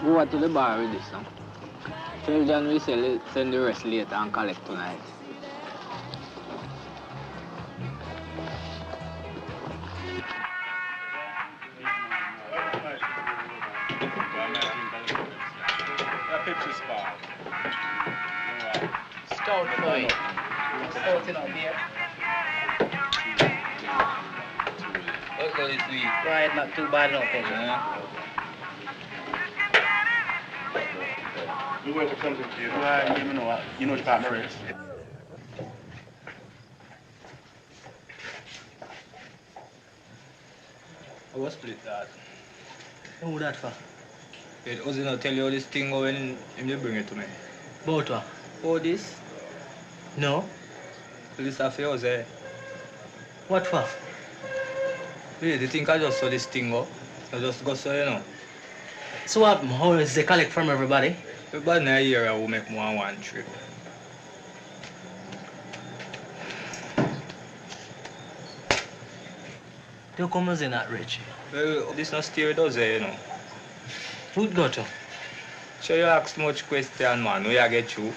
S23: Go over to the bar with this now. Tell John we send the rest later and collect tonight.
S7: Stout boy. Stout in out here.
S4: Let's go this week.
S7: Right, not too bad now, Pedro.
S24: We went to something to you. Well, you know what partner is.
S4: I was split that.
S7: Who that for?
S4: It was not tell you how this thing go when you bring it to me.
S7: About what?
S4: Oh, this?
S7: No.
S4: This affair was there.
S7: What for?
S4: Yeah, they think I just saw this thing go. I just go so, you know.
S7: So what? How is they collect from everybody?
S4: Everybody in a year I will make more than one trip.
S7: How come is they not rich?
S4: Well, this not steer does you know.
S7: Who'd go to?
S4: So you ask too much question, man. Where you get you?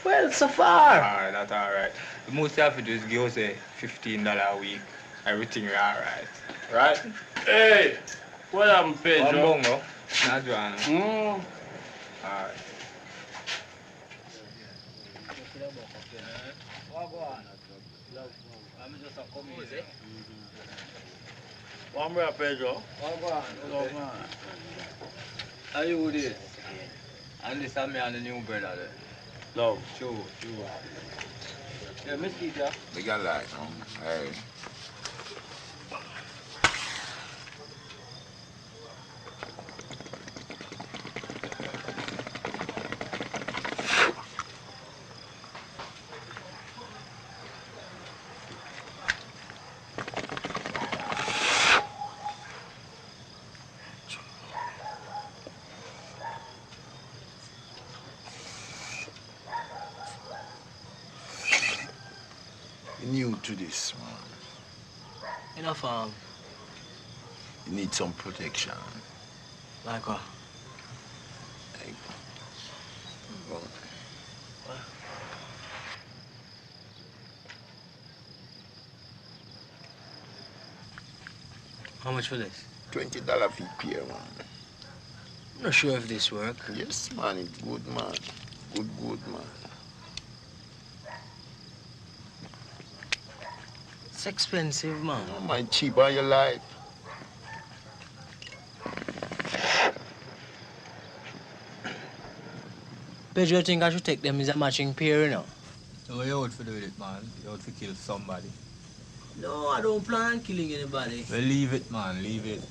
S7: Well, so far.
S4: Alright, that's alright. The most you have to do is give us $15 a week. Everything is all right. Right?
S7: Hey, what happened, Pedro?
S4: One bongo. Not Joanna. All right.
S7: One brother, Pedro.
S4: How you with this? And this is me and the new brother there.
S7: Love.
S4: True. Yeah, Miss Keita.
S21: They got light, no? Hey. New to this, man.
S3: Enough,
S21: You need some protection.
S3: Like what?
S21: Like, well,
S3: How much for this?
S21: $20 fee pair, man.
S3: I'm not sure if this work.
S21: Yes, man, it's good, man. Good, man.
S3: It's expensive, man.
S21: No, man, cheap all your life.
S3: Pedro, you think I should take them as a matching pair, you know?
S4: So what you out for do with it, man? You out for kill somebody.
S3: No, I don't plan on killing anybody.
S4: Well, leave it, man. Leave it.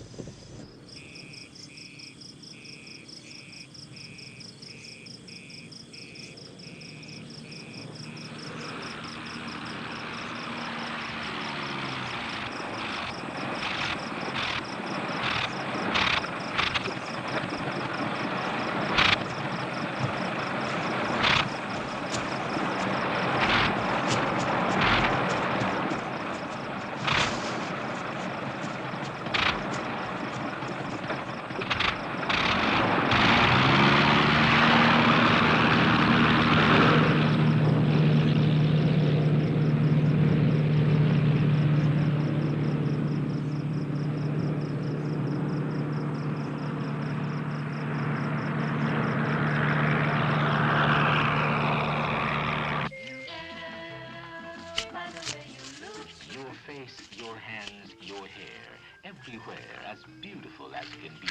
S6: Your hands, your hair, everywhere as beautiful as can be.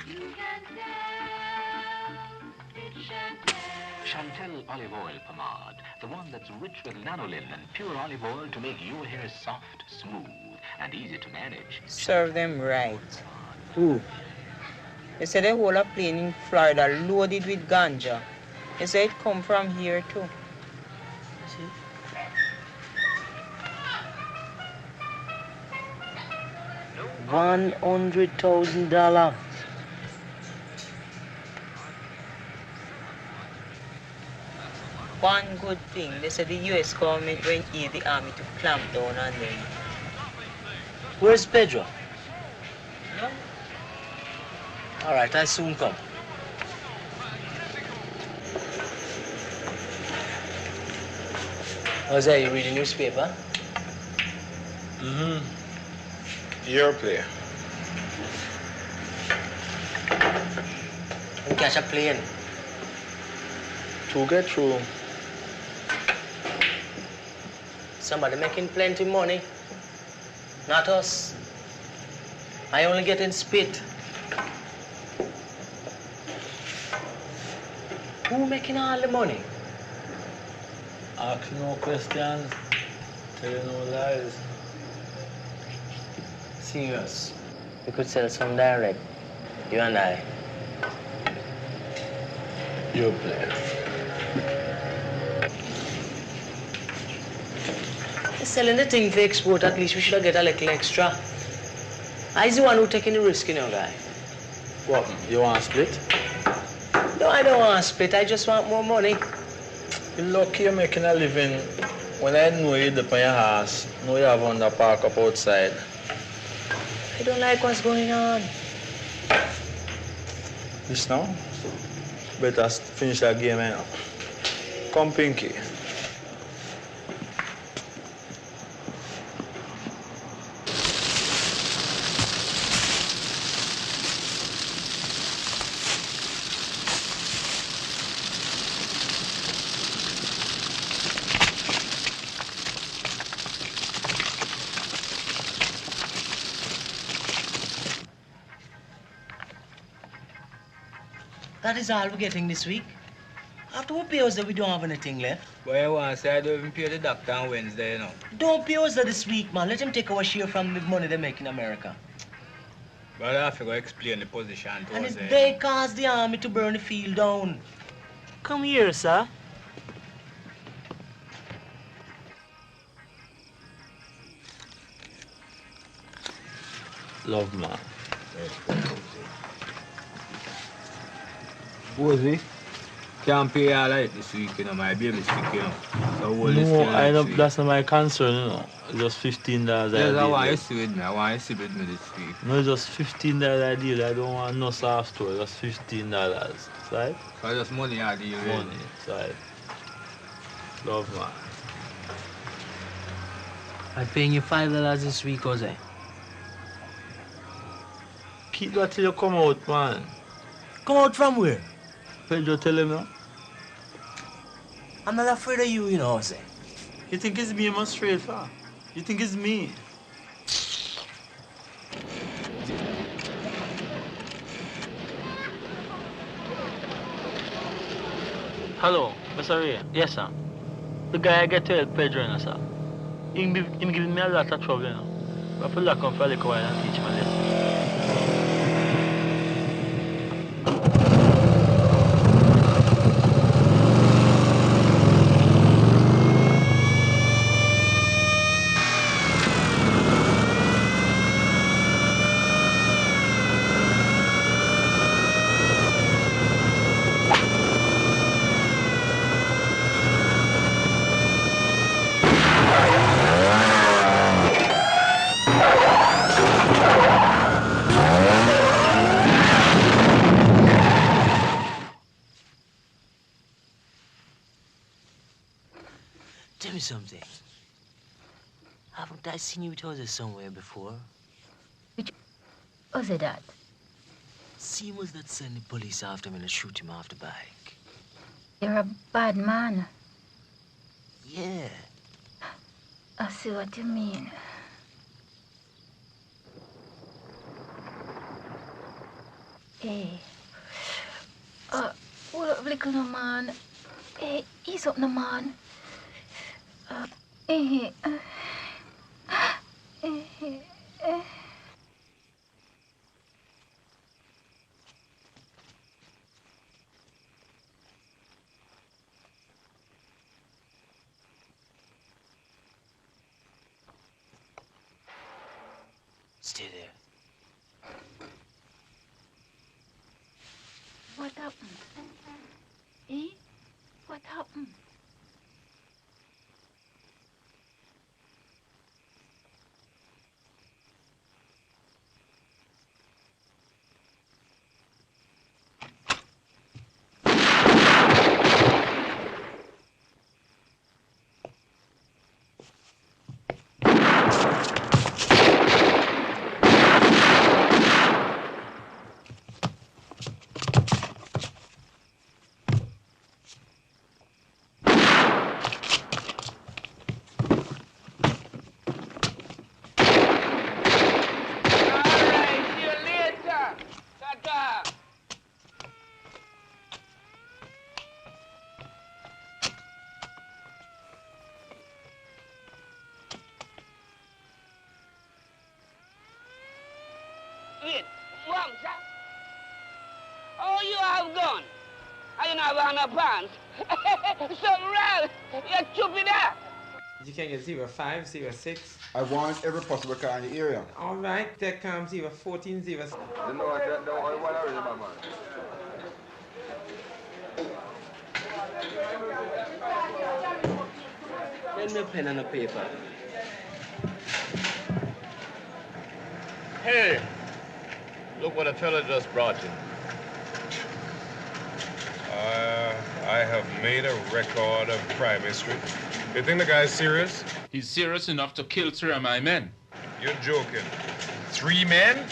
S6: You can tell Chantel olive oil pomade, the one that's rich with lanolin and pure olive oil to make your hair soft, smooth, and easy to manage.
S9: Serve them right.
S3: Who?
S9: They say the whole of plane in Florida loaded with ganja. They say it come from here too.
S3: See? $100,000.
S9: One good thing, they said the U.S. government went here the army to clamp down on them.
S3: Where's Pedro?
S9: No?
S3: All right, I'll soon come. How's that? You read the newspaper?
S21: Mm-hmm. Your player.
S3: And catch a plane.
S21: To get through.
S3: Somebody making plenty money. Not us. I only get in spit. Who making all the money?
S2: Ask no questions, tell no lies.
S3: Serious. We could sell some direct. You and I.
S2: Your player.
S3: Selling the thing for export, at least we should have get a little extra. I's the one who taking the risk, you know, guy.
S2: What? You want to split?
S3: No, I don't want to split. I just want more money.
S2: You're lucky you're making a living. When I know you're up on your house, know you have on the park up outside.
S3: I don't like what's going on.
S2: This now? Better finish that game, you know. Come, Pinky.
S3: That is all we're getting this week. After we pay us that we don't have anything left.
S7: Boy, I want to say I don't even pay the doctor on Wednesday, you know.
S3: Don't pay us that this week, man. Let him take our share from the money they make in America.
S7: But I have to go explain the position to
S3: And
S7: us.
S3: it's they caused the army to burn the field down.
S12: Come here, sir.
S2: Love, man.
S7: Bozy, can't pay all right this week, you know, my baby sick, you know. So
S2: That's not my concern, you know. It's just $15
S7: Yes, I want you to see with me. I want you to see with me this week.
S2: No, it's just $15 I deal. I don't want no soft store. Just $15, right?
S7: So just money I deal with.
S2: Money, right? Love, man.
S3: I'm paying you $5 this week, Jose.
S2: Keep that till you come out, man.
S3: Come out from where?
S2: Pedro, tell him now.
S3: I'm not afraid of you, you know, Jose.
S2: You think it's me, man, straight far? You think it's me?
S12: Hello, Mr. Ray. Yes, sir. The guy I get to help Pedro, you know, sir. Him giving me a lot of trouble, you know. I feel like I'm for a little while and teach him a lesson.
S3: Tell me something. Haven't I seen you with Jose somewhere before?
S14: Which was it that?
S3: Seem was that send the police after him and shoot him off the bike.
S14: You're a bad man.
S3: Yeah.
S14: I see what you mean. Hey. Well, little no man. Hey, ease up no man. Hey.
S3: Stay there.
S14: What happened? Eh? What happened?
S15: Wait, wrong, sir. Oh, you have gone. I don't have on a pants. So, Ralph, you're stupid there.
S16: You can get 05, 06.
S24: I want every possible car in the area.
S16: All right, there comes 14, 06.
S3: Lend me a pen and a paper.
S10: Hey, look what a fella just brought you. I have made a record of crime history. You think the guy's serious?
S11: He's serious enough to kill 3 of my men.
S10: You're joking. 3 men?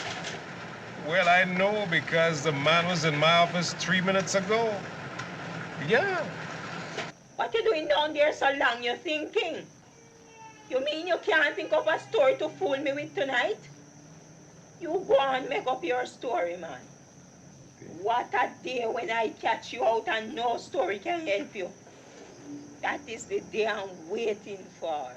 S10: Well, I know because the man was in my office 3 minutes ago. Yeah.
S9: What you doing down there so long you thinking? You mean you can't think of a story to fool me with tonight? You go and make up your story, man. What a day when I catch you out and no story can help you. That is the day I'm waiting for.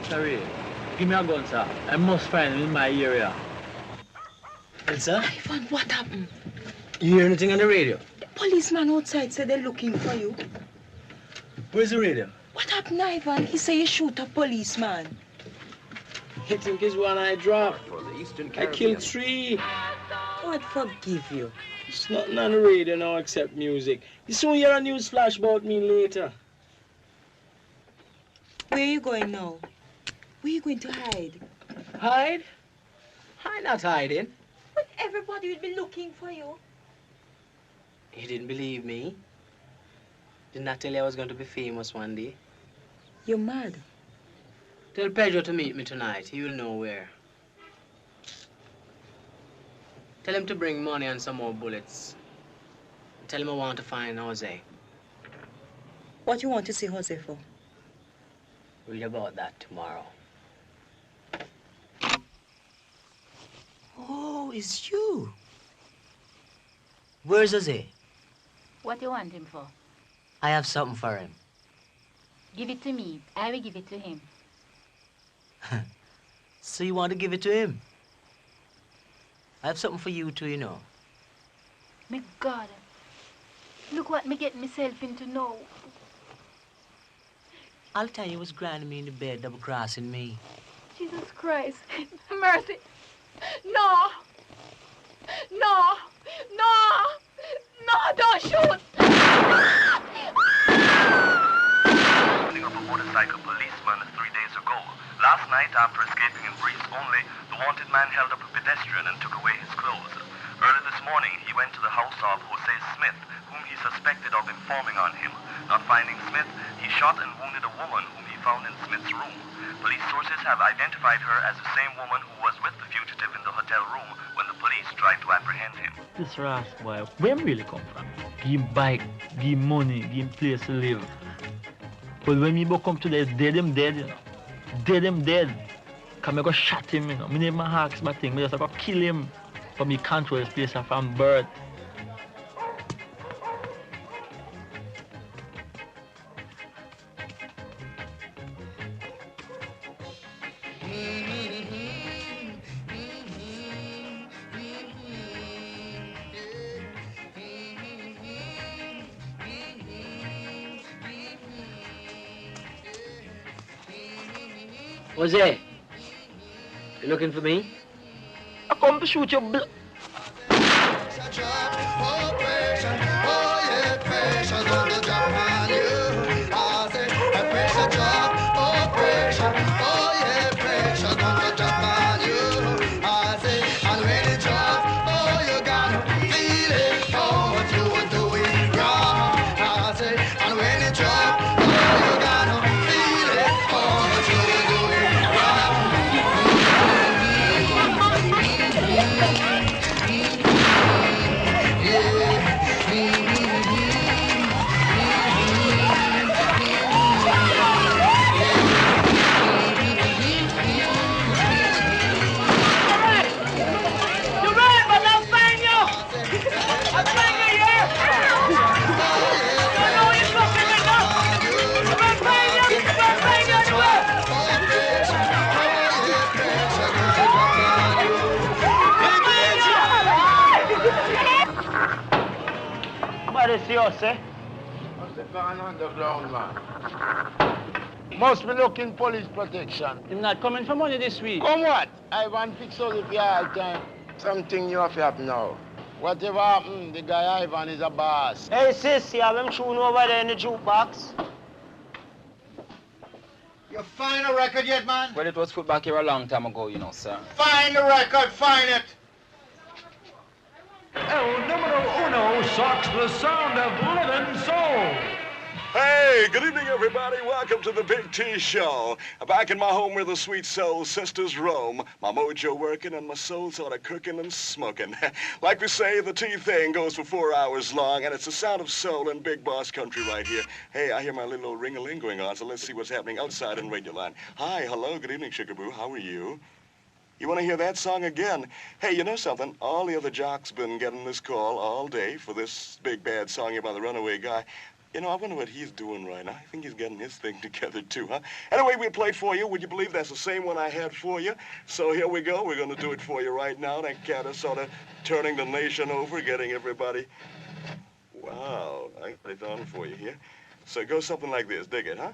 S12: Sorry, give me a gun, sir. I must find him in my area.
S7: Well, sir?
S13: Ivan, what happened?
S7: You hear anything on the radio?
S13: The policeman outside said they're looking for you.
S7: Where's the radio?
S13: What happened, Ivan? He said you shoot a policeman.
S7: I think it's one I dropped. I killed 3.
S9: God forgive you.
S7: It's nothing on the radio now except music. You soon hear a news flash about me later.
S13: Where are you going now? Where are you going to hide?
S7: Hide? I'm not hiding.
S13: But everybody will be looking for you.
S7: You didn't believe me? Didn't I tell you I was going to be famous one day?
S13: You're mad.
S7: Tell Pedro to meet me tonight. He will know where. Tell him to bring money and some more bullets. Tell him I want to find Jose.
S13: What you want to see Jose for?
S7: Read about that tomorrow.
S5: Oh, it's you. Where's Jose?
S17: What do you want him for?
S5: I have something for him.
S17: Give it to me. I will give it to him.
S5: So you want to give it to him? I have something for you too, you know.
S17: My God. Look what me get myself into now.
S5: All the time you was grinding me in the bed, double-crossing me.
S17: Jesus Christ. Mercy. No. No. No. No, don't shoot.
S10: Shooting of a motorcycle policeman 3 days ago. Last night, after escaping in briefs only, the wanted man held up a pedestrian and took away his clothes. Early this morning, he went to the house of Jose Smith, whom he suspected of informing on him. Not finding Smith, he shot and wounded a woman whom he found in Smith's room. Police sources have identified her as the same woman who was with the fugitive in the hotel room when the police tried to apprehend him.
S12: This Ras boy, where him really come from? Give him bike, give him money, give him place to live. But when me come today, dead him dead, you know. Dead him dead. Cause I go shot him, you know. Me never ask my thing, I just go kill him. But me control this place from birth.
S7: Jose, you looking for me?
S12: I come to shoot your blood.
S21: Eh? What's the going on underground, man? Must be looking police protection.
S12: He's not coming for money this week.
S21: Come what? Ivan fix all the all time. Something new have happened now. Whatever happened, the guy Ivan is a boss.
S18: Hey sis, you have him tune over there in the jukebox?
S19: You find a record yet, man?
S4: Well, it was put back here a long time ago, you know, sir.
S19: Find the record, find it!
S1: El número uno sucks the sound of living soul.
S8: Hey, good evening, everybody. Welcome to the Big T Show. Back in my home where the sweet soul sisters roam. My mojo working and my soul sort of cooking and smoking. Like we say, the T thing goes for 4 hours long, and it's the sound of soul and big boss country right here. Hey, I hear my little ring-a-ling going on, so let's see what's happening outside in Radio Land. Hi, hello, good evening, Sugar-Boo. How are you? You want to hear that song again? Hey, you know something? All the other jocks been getting this call all day for this big bad song about the runaway guy. You know, I wonder what he's doing right now. I think he's getting his thing together, too, huh? Anyway, we played for you. Would you believe that's the same one I had for you? So here we go. We're going to do it for you right now. That cat is sort of turning the nation over, getting everybody... Wow, I got it on for you here. So it goes something like this. Dig it, huh?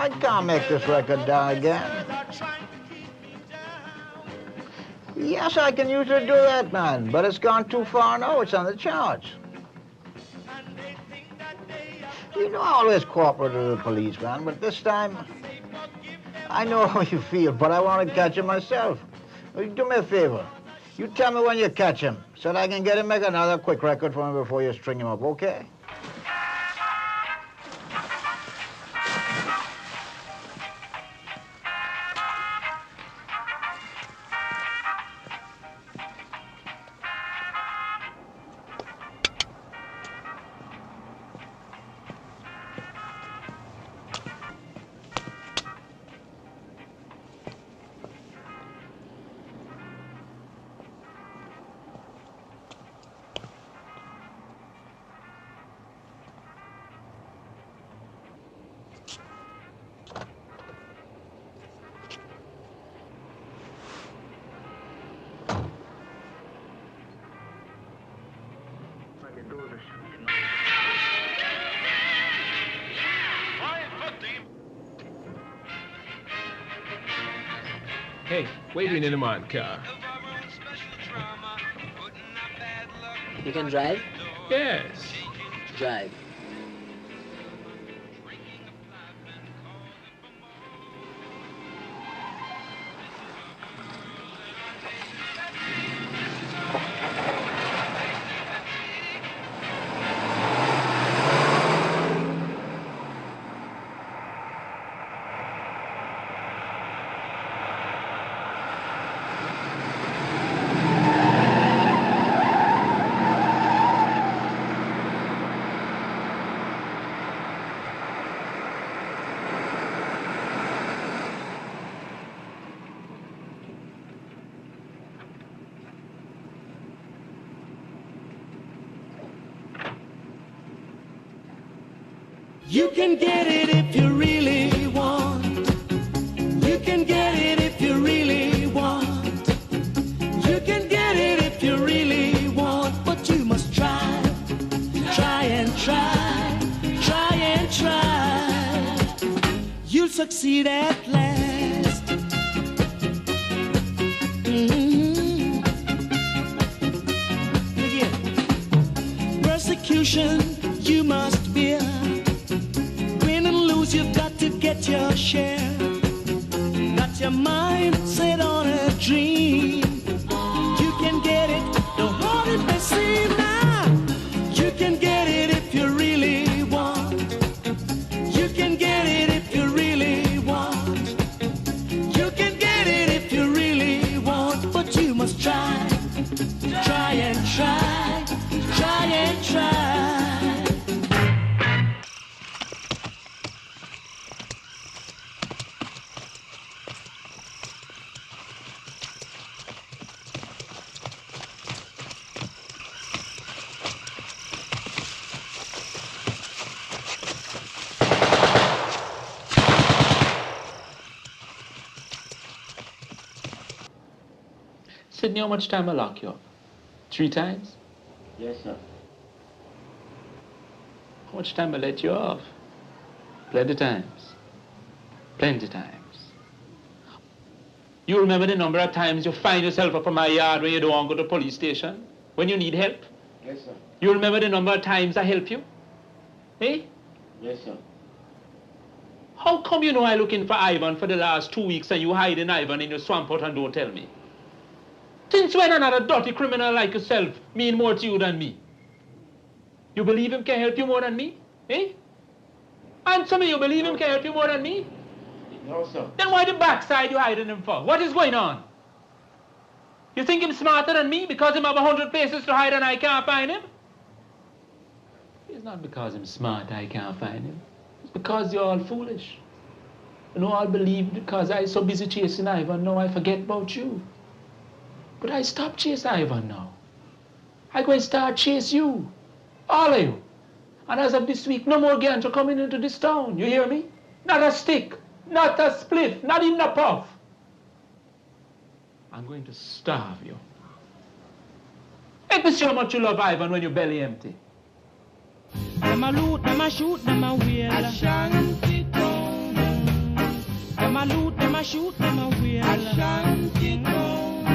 S19: I can't make this record down again. Yes, I can usually do that, man, but it's gone too far now. It's on the charts. You know, I always cooperate with the police, man, but this time, I know how you feel, but I want to catch him myself. Do me a favor. You tell me when you catch him, so that I can get him make another quick record for him before you string him up, okay?
S11: Hey, waiting in the man car.
S5: You can drive?
S11: Yes.
S5: Drive.
S1: You can get it if you really want. You can get it if you really want. You can get it if you really want. But you must try, try and try, try and try. You'll succeed at last. Again. Persecution you must bear. You've got to get your share. Got your mind set on a dream. You can get it, no hard it may seem now. You can get it if you really want. You can get it if you really want. You can get it if you really want. But you must try, try and try, try and try.
S11: Sydney, how much time I lock you up? 3 times?
S18: Yes, sir.
S11: How much time I let you off? Plenty times. Plenty times. You remember the number of times you find yourself up in my yard when you don't want to go to the police station? When you need help?
S18: Yes, sir.
S11: You remember the number of times I help you? Eh?
S18: Yes, sir.
S11: How come you know I looking for Ivan for the last 2 weeks and you hiding Ivan in your swamp out and don't tell me? Since when another dirty criminal like yourself mean more to you than me? You believe him can help you more than me? Eh? Answer me, you believe him can help you more than me?
S18: No, sir.
S11: Then why the backside you hiding him for? What is going on? You think him smarter than me because him have 100 places to hide and I can't find him? It's not because him smart I can't find him. It's because you're all foolish. You know, all believe because I so busy chasing Ivan, now I forget about you. But I stopped chasing Ivan now. I go and start chase you. All of you. And as of this week, no more ganja coming into this town. You hear me? Not a stick, not a spliff, not even a puff. I'm going to starve you. Let me see how much you love Ivan when your belly empty.
S1: Them a loot, them a shoot, them a wheel. A shanty town. Them a loot, them a shoot, them a wheel. A shanty town.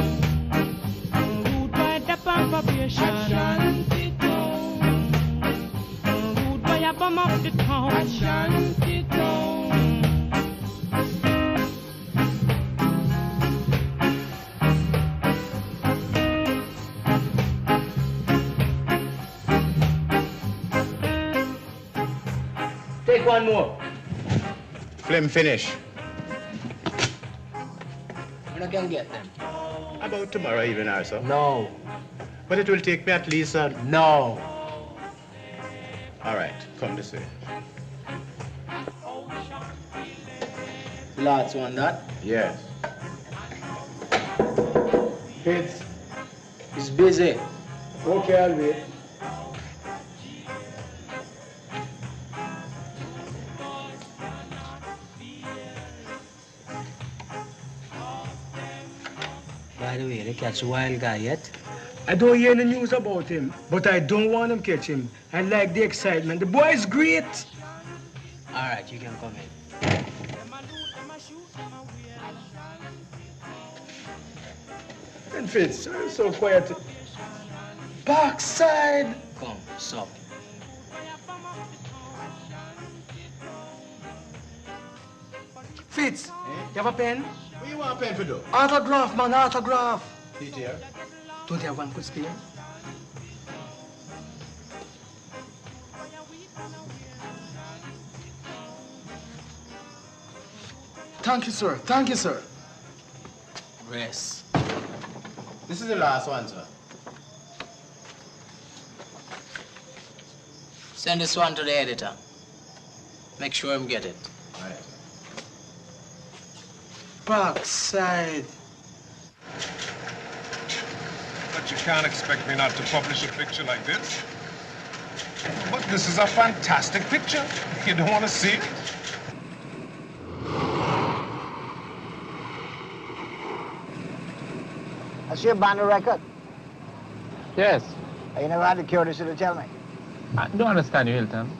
S1: Rude by the probation. A shanty town. Rude by a bum up the town. A shanty town.
S7: Take one more.
S6: Flame finish.
S7: When I can get them?
S6: About tomorrow evening or so.
S7: No.
S6: But it will take me at least
S7: No.
S6: All right, come this way.
S7: Lots want that?
S6: Yes.
S7: He's busy.
S6: Okay, I'll wait.
S7: By the way, they catch a wild guy yet?
S20: I don't hear any news about him, but I don't want him catch him. I like the excitement. The boy is great.
S7: All right, you can come in.
S20: And Fitz, you're so quiet. Backside.
S7: Come, stop.
S20: Fitz, you have a pen?
S6: What you want a pen for do?
S20: Autograph, man, autograph.
S6: Peter.
S20: Don't you have one could spare? Thank you, sir. Thank you, sir.
S7: Rest.
S6: This is the last one, sir.
S7: Send this one to the editor. Make sure him get it.
S6: All right.
S20: Backside.
S10: But you can't expect me not to publish a picture like this. But this is a fantastic picture. You don't want to see it?
S19: I see a band of record.
S11: Yes.
S19: You never had the courtesy to tell me.
S11: I don't understand you, Hilton.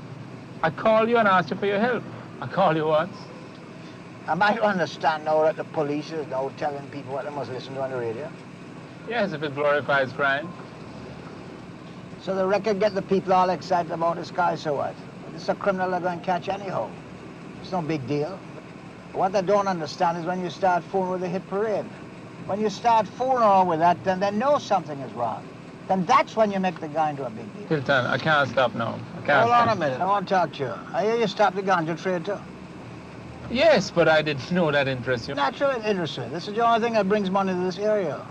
S11: I called you and asked you for your help. I called you once.
S19: I might understand now that the police is now telling people what they must listen to on the radio.
S11: Yes, if it glorifies crime.
S19: So the record get the people all excited about this guy, so what? This is a criminal they're going to catch anyhow. It's no big deal. What they don't understand is when you start fooling with the hit parade. When you start fooling around with that, then they know something is wrong. Then that's when you make the guy into a big deal.
S11: Hilton, I can't stop now. I can't
S19: Hold on
S11: stop.
S19: a minute. I want to talk to you. I hear you stopped the ganja trade too.
S11: Yes, but I didn't know that interests you.
S19: Naturally it interests me. This is the only thing that brings money to this area.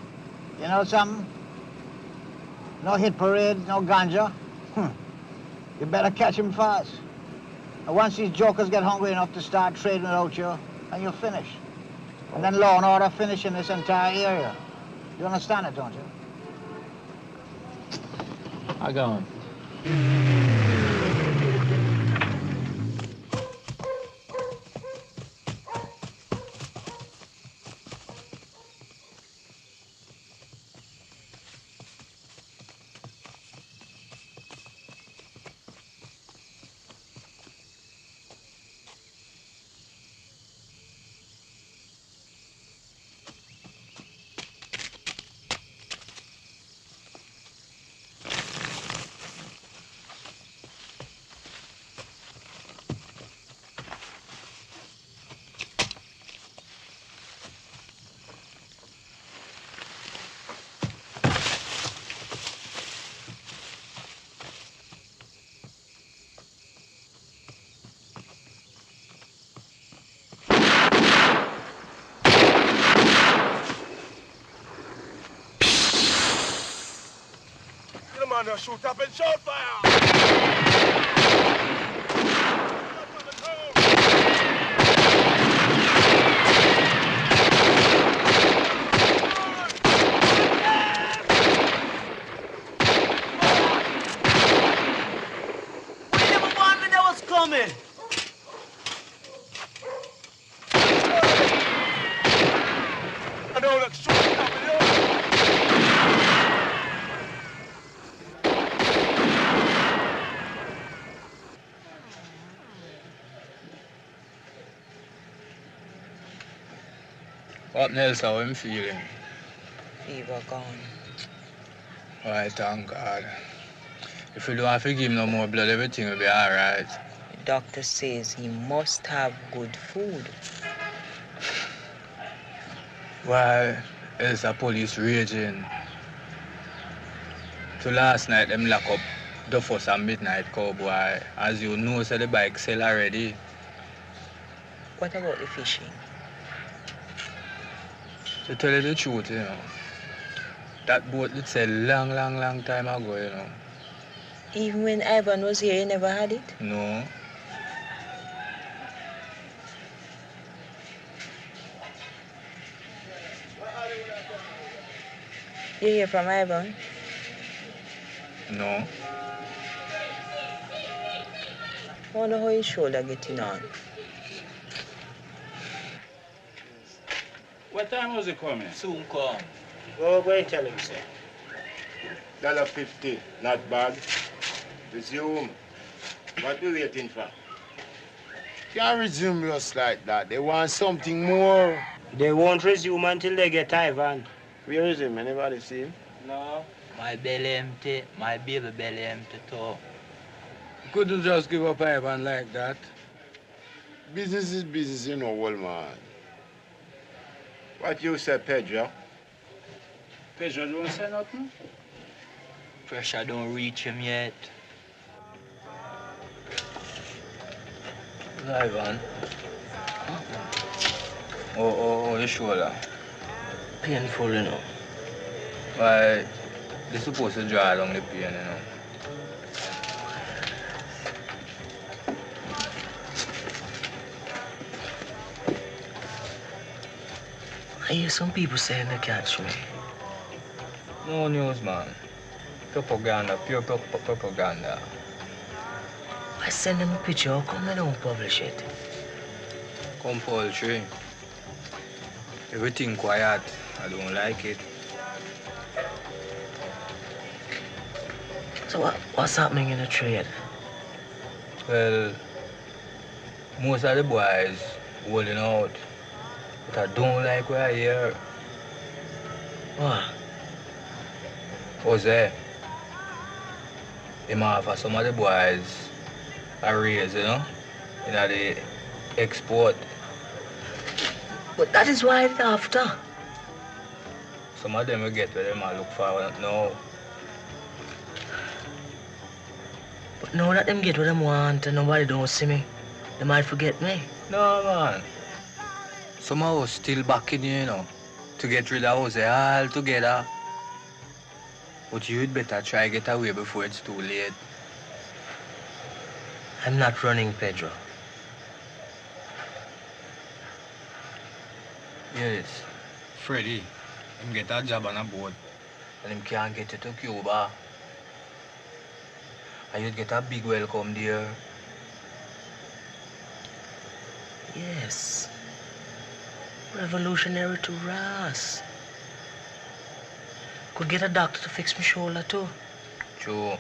S19: You know something? No hit parade, no ganja. You better catch him fast. And once these jokers get hungry enough to start trading without you, then you'll finish. And then law and order finish in this entire area. You understand it, don't you?
S11: I go on.
S2: man, you shoot up and shout fire!
S5: Coming.
S2: I don't look short up in here.
S7: What else how I'm feeling?
S9: Fever gone.
S7: Alright, thank God. If you don't have to give him no more blood, everything will be alright.
S9: The doctor says he must have good food.
S7: Why is the police raging? So last night, them lock up the first and midnight cowboy. As you know, so the bike sell already.
S9: What about the fishing?
S7: To tell you the truth, you know, that boat did sell long time ago, you know.
S9: Even when Ivan was here, he never had it?
S7: No.
S9: You hear from Ivan?
S7: No.
S9: I wonder how his shoulder getting on.
S4: What time was he coming?
S7: Soon come.
S4: Go and tell him, sir. $1.50, not bad. Resume. What are you waiting for?
S21: Can't resume just like that. They want something more.
S4: They won't resume until they get Ivan. Where is him? Anybody see him?
S7: No.
S5: My belly empty, my baby belly empty too.
S21: Couldn't just give up Ivan like that. Business is business, you know, old man.
S4: What you say, Pedro?
S7: Pedro don't say nothing?
S5: Pressure don't reach him yet.
S7: Ivan. Oh, your shoulder.
S5: Painful, you know.
S7: Why, they're supposed to draw along the pain, you know.
S5: I hear some people saying they catch me.
S7: No news, man. Propaganda, pure propaganda.
S5: I send them a picture, how come they don't publish it?
S7: Compulsory. Everything quiet. I don't like it.
S5: So what's happening in the trade?
S7: Well, most of the boys holding out. But I don't like what I hear.
S5: What?
S7: Jose. Him offer some of the boys a raise, you know? In the export.
S5: But that is why it's after.
S7: Some of them will get where they might look for now.
S5: But now that them get what them want and nobody don't see me, they might forget me.
S7: No, man. Some of us still back in here, you know, to get rid of Jose all together. But you'd better try get away before it's too late.
S5: I'm not running, Pedro.
S7: Yes. Freddy, him get a job on a boat and him can't get it to Cuba. And you'd get a big welcome there.
S5: Yes. Revolutionary to Ras. Could get a doctor to fix my shoulder too.
S7: True.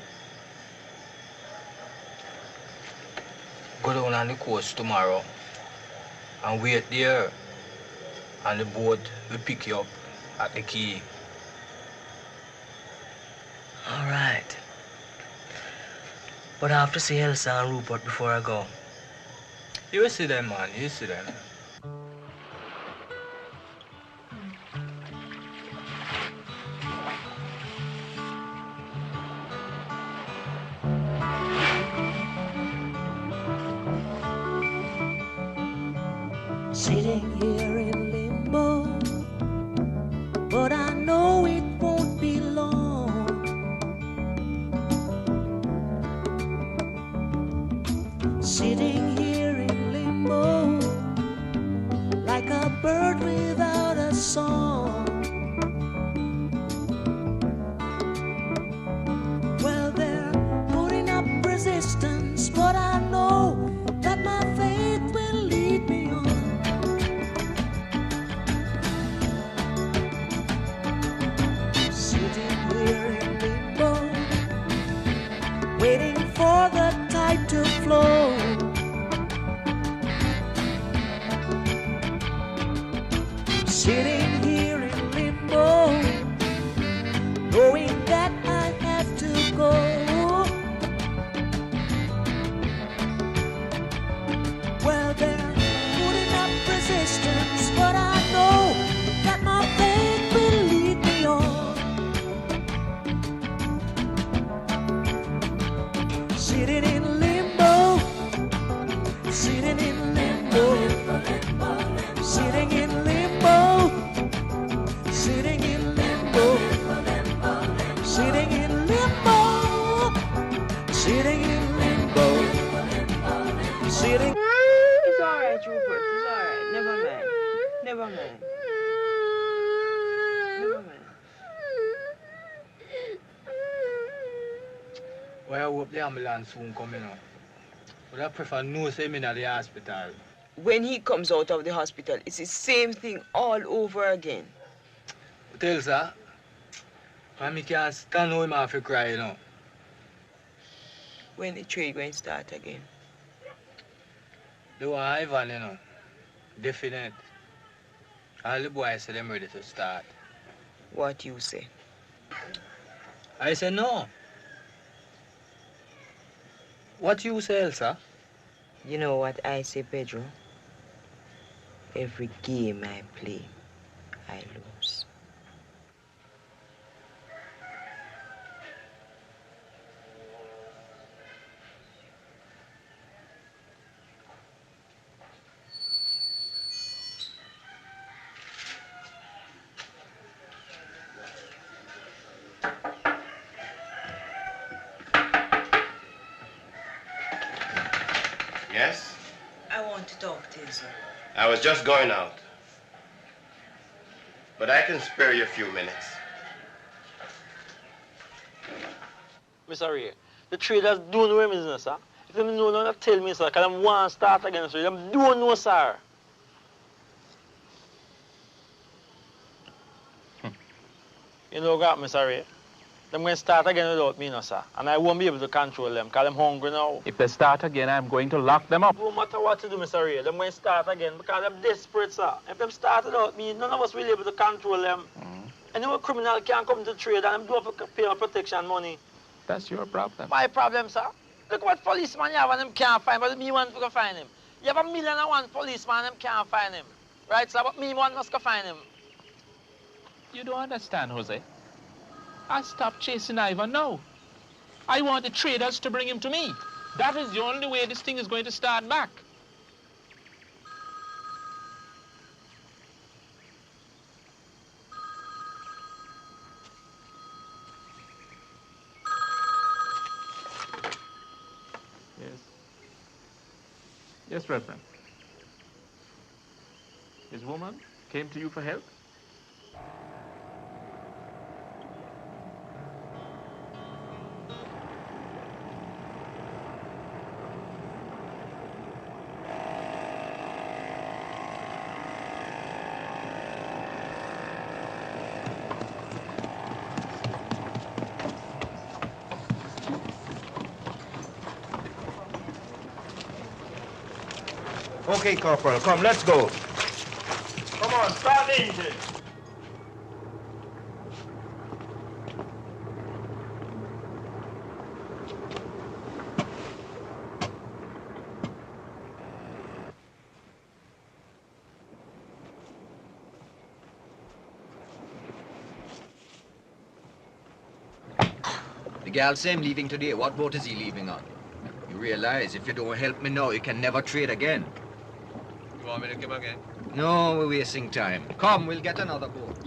S7: Go down on the coast tomorrow and wait there. And the boat will pick you up at the quay.
S5: All right. But I have to see Elsa and Rupert before I go.
S7: You will see them, man. You will see them.
S1: Sitting here in limbo, but I know it won't be long song. Well, they're putting up resistance, but I know that my faith will lead me on. Sitting here in limbo, waiting for the tide to flow. Sitting here in limbo, knowing that I have to go. Well, they're putting up resistance, but I know that my faith will lead me on. Sitting in limbo, sitting in limbo, sitting in limbo, sitting in limbo, sitting in limbo, sitting in limbo, sitting.
S9: It's alright, Rupert. It's alright. Never mind. Never mind. Never mind.
S7: Well, I hope the ambulance soon come, you know. But I prefer no say him in the hospital.
S9: When he comes out of the hospital, it's the same thing all over again.
S7: Tell sir, I can't stand how him have to cry, you know.
S9: When the trade going to start again?
S7: They were Ivan, you know. Definite. All the boys say them ready to start.
S9: What you say?
S7: I say no. What you say, Elsa?
S9: You know what I say, Pedro? Every game I play, I lose.
S14: Yes?
S9: I want to talk to you, sir.
S14: I was just going out. But I can spare you a few minutes.
S12: Mr. Ray, the traders don't know him, business, sir. If them know, don't tell me, sir, because them want to start again, so them don't know, sir. You know what, Mr. Ray? Them going to start again without me, no, sir. And I won't be able to control them, because I'm hungry now.
S11: If they start again, I'm going to lock them up.
S12: No matter what you do, Mr. Ray, them going to start again, because I'm desperate, sir. If them start without me, none of us will be able to control them. Any criminal can't come to trade, and them do have to pay my protection money.
S11: That's your problem.
S12: My problem, sir? Look what policeman you have and them can't find, but me want to find him. You have 1,000,001 policeman and them can't find him. Right, sir? But me one must go find him.
S11: You don't understand, Jose. I stopped chasing Ivan now. I want the traders to bring him to me. That is the only way this thing is going to start back. Yes. Yes, Reverend. His woman came to you for help?
S4: Okay, Corporal, come, let's go.
S12: Come on, start the engine.
S4: The gal say I'm leaving today. What boat is he leaving on? You realize if you don't help me now, you can never trade again.
S7: You want me to come again?
S4: No, we're wasting time. Come, we'll get another boat.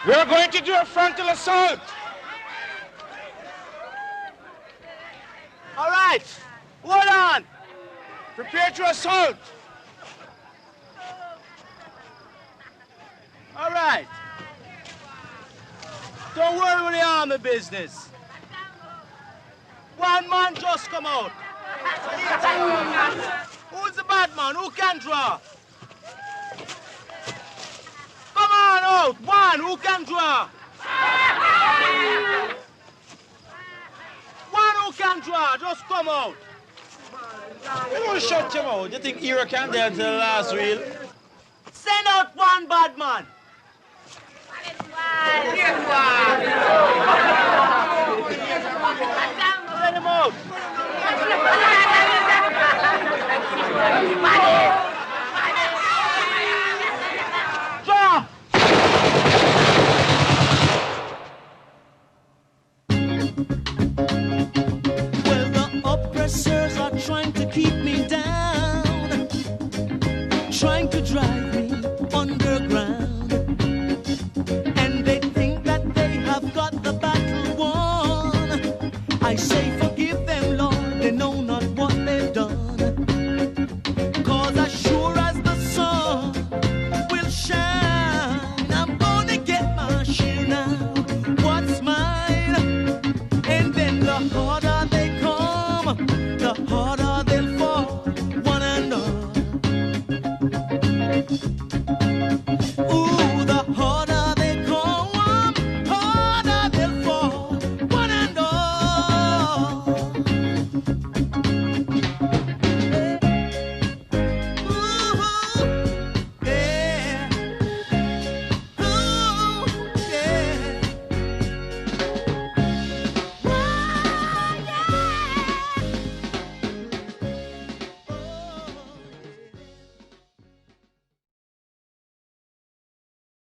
S2: We're going to do a frontal assault. All right, hold on. Prepare to assault. All right. Don't worry with the army business. One man just come out. Who's the bad man? Who can draw? Come on out. One who can draw. One who can draw. Just come out.
S7: You don't shut him out. You think Hero can dare until the last reel?
S2: Send out one bad man. Let him out. Draw.
S1: Well, the oppressors are trying to keep me down, trying to drive me underground, and they think that they have got the battle won. I say forgive them, Lord, they know not what they've done, 'cause as sure as the sun will shine, I'm gonna get my share now, what's mine, and then the harder they come, the harder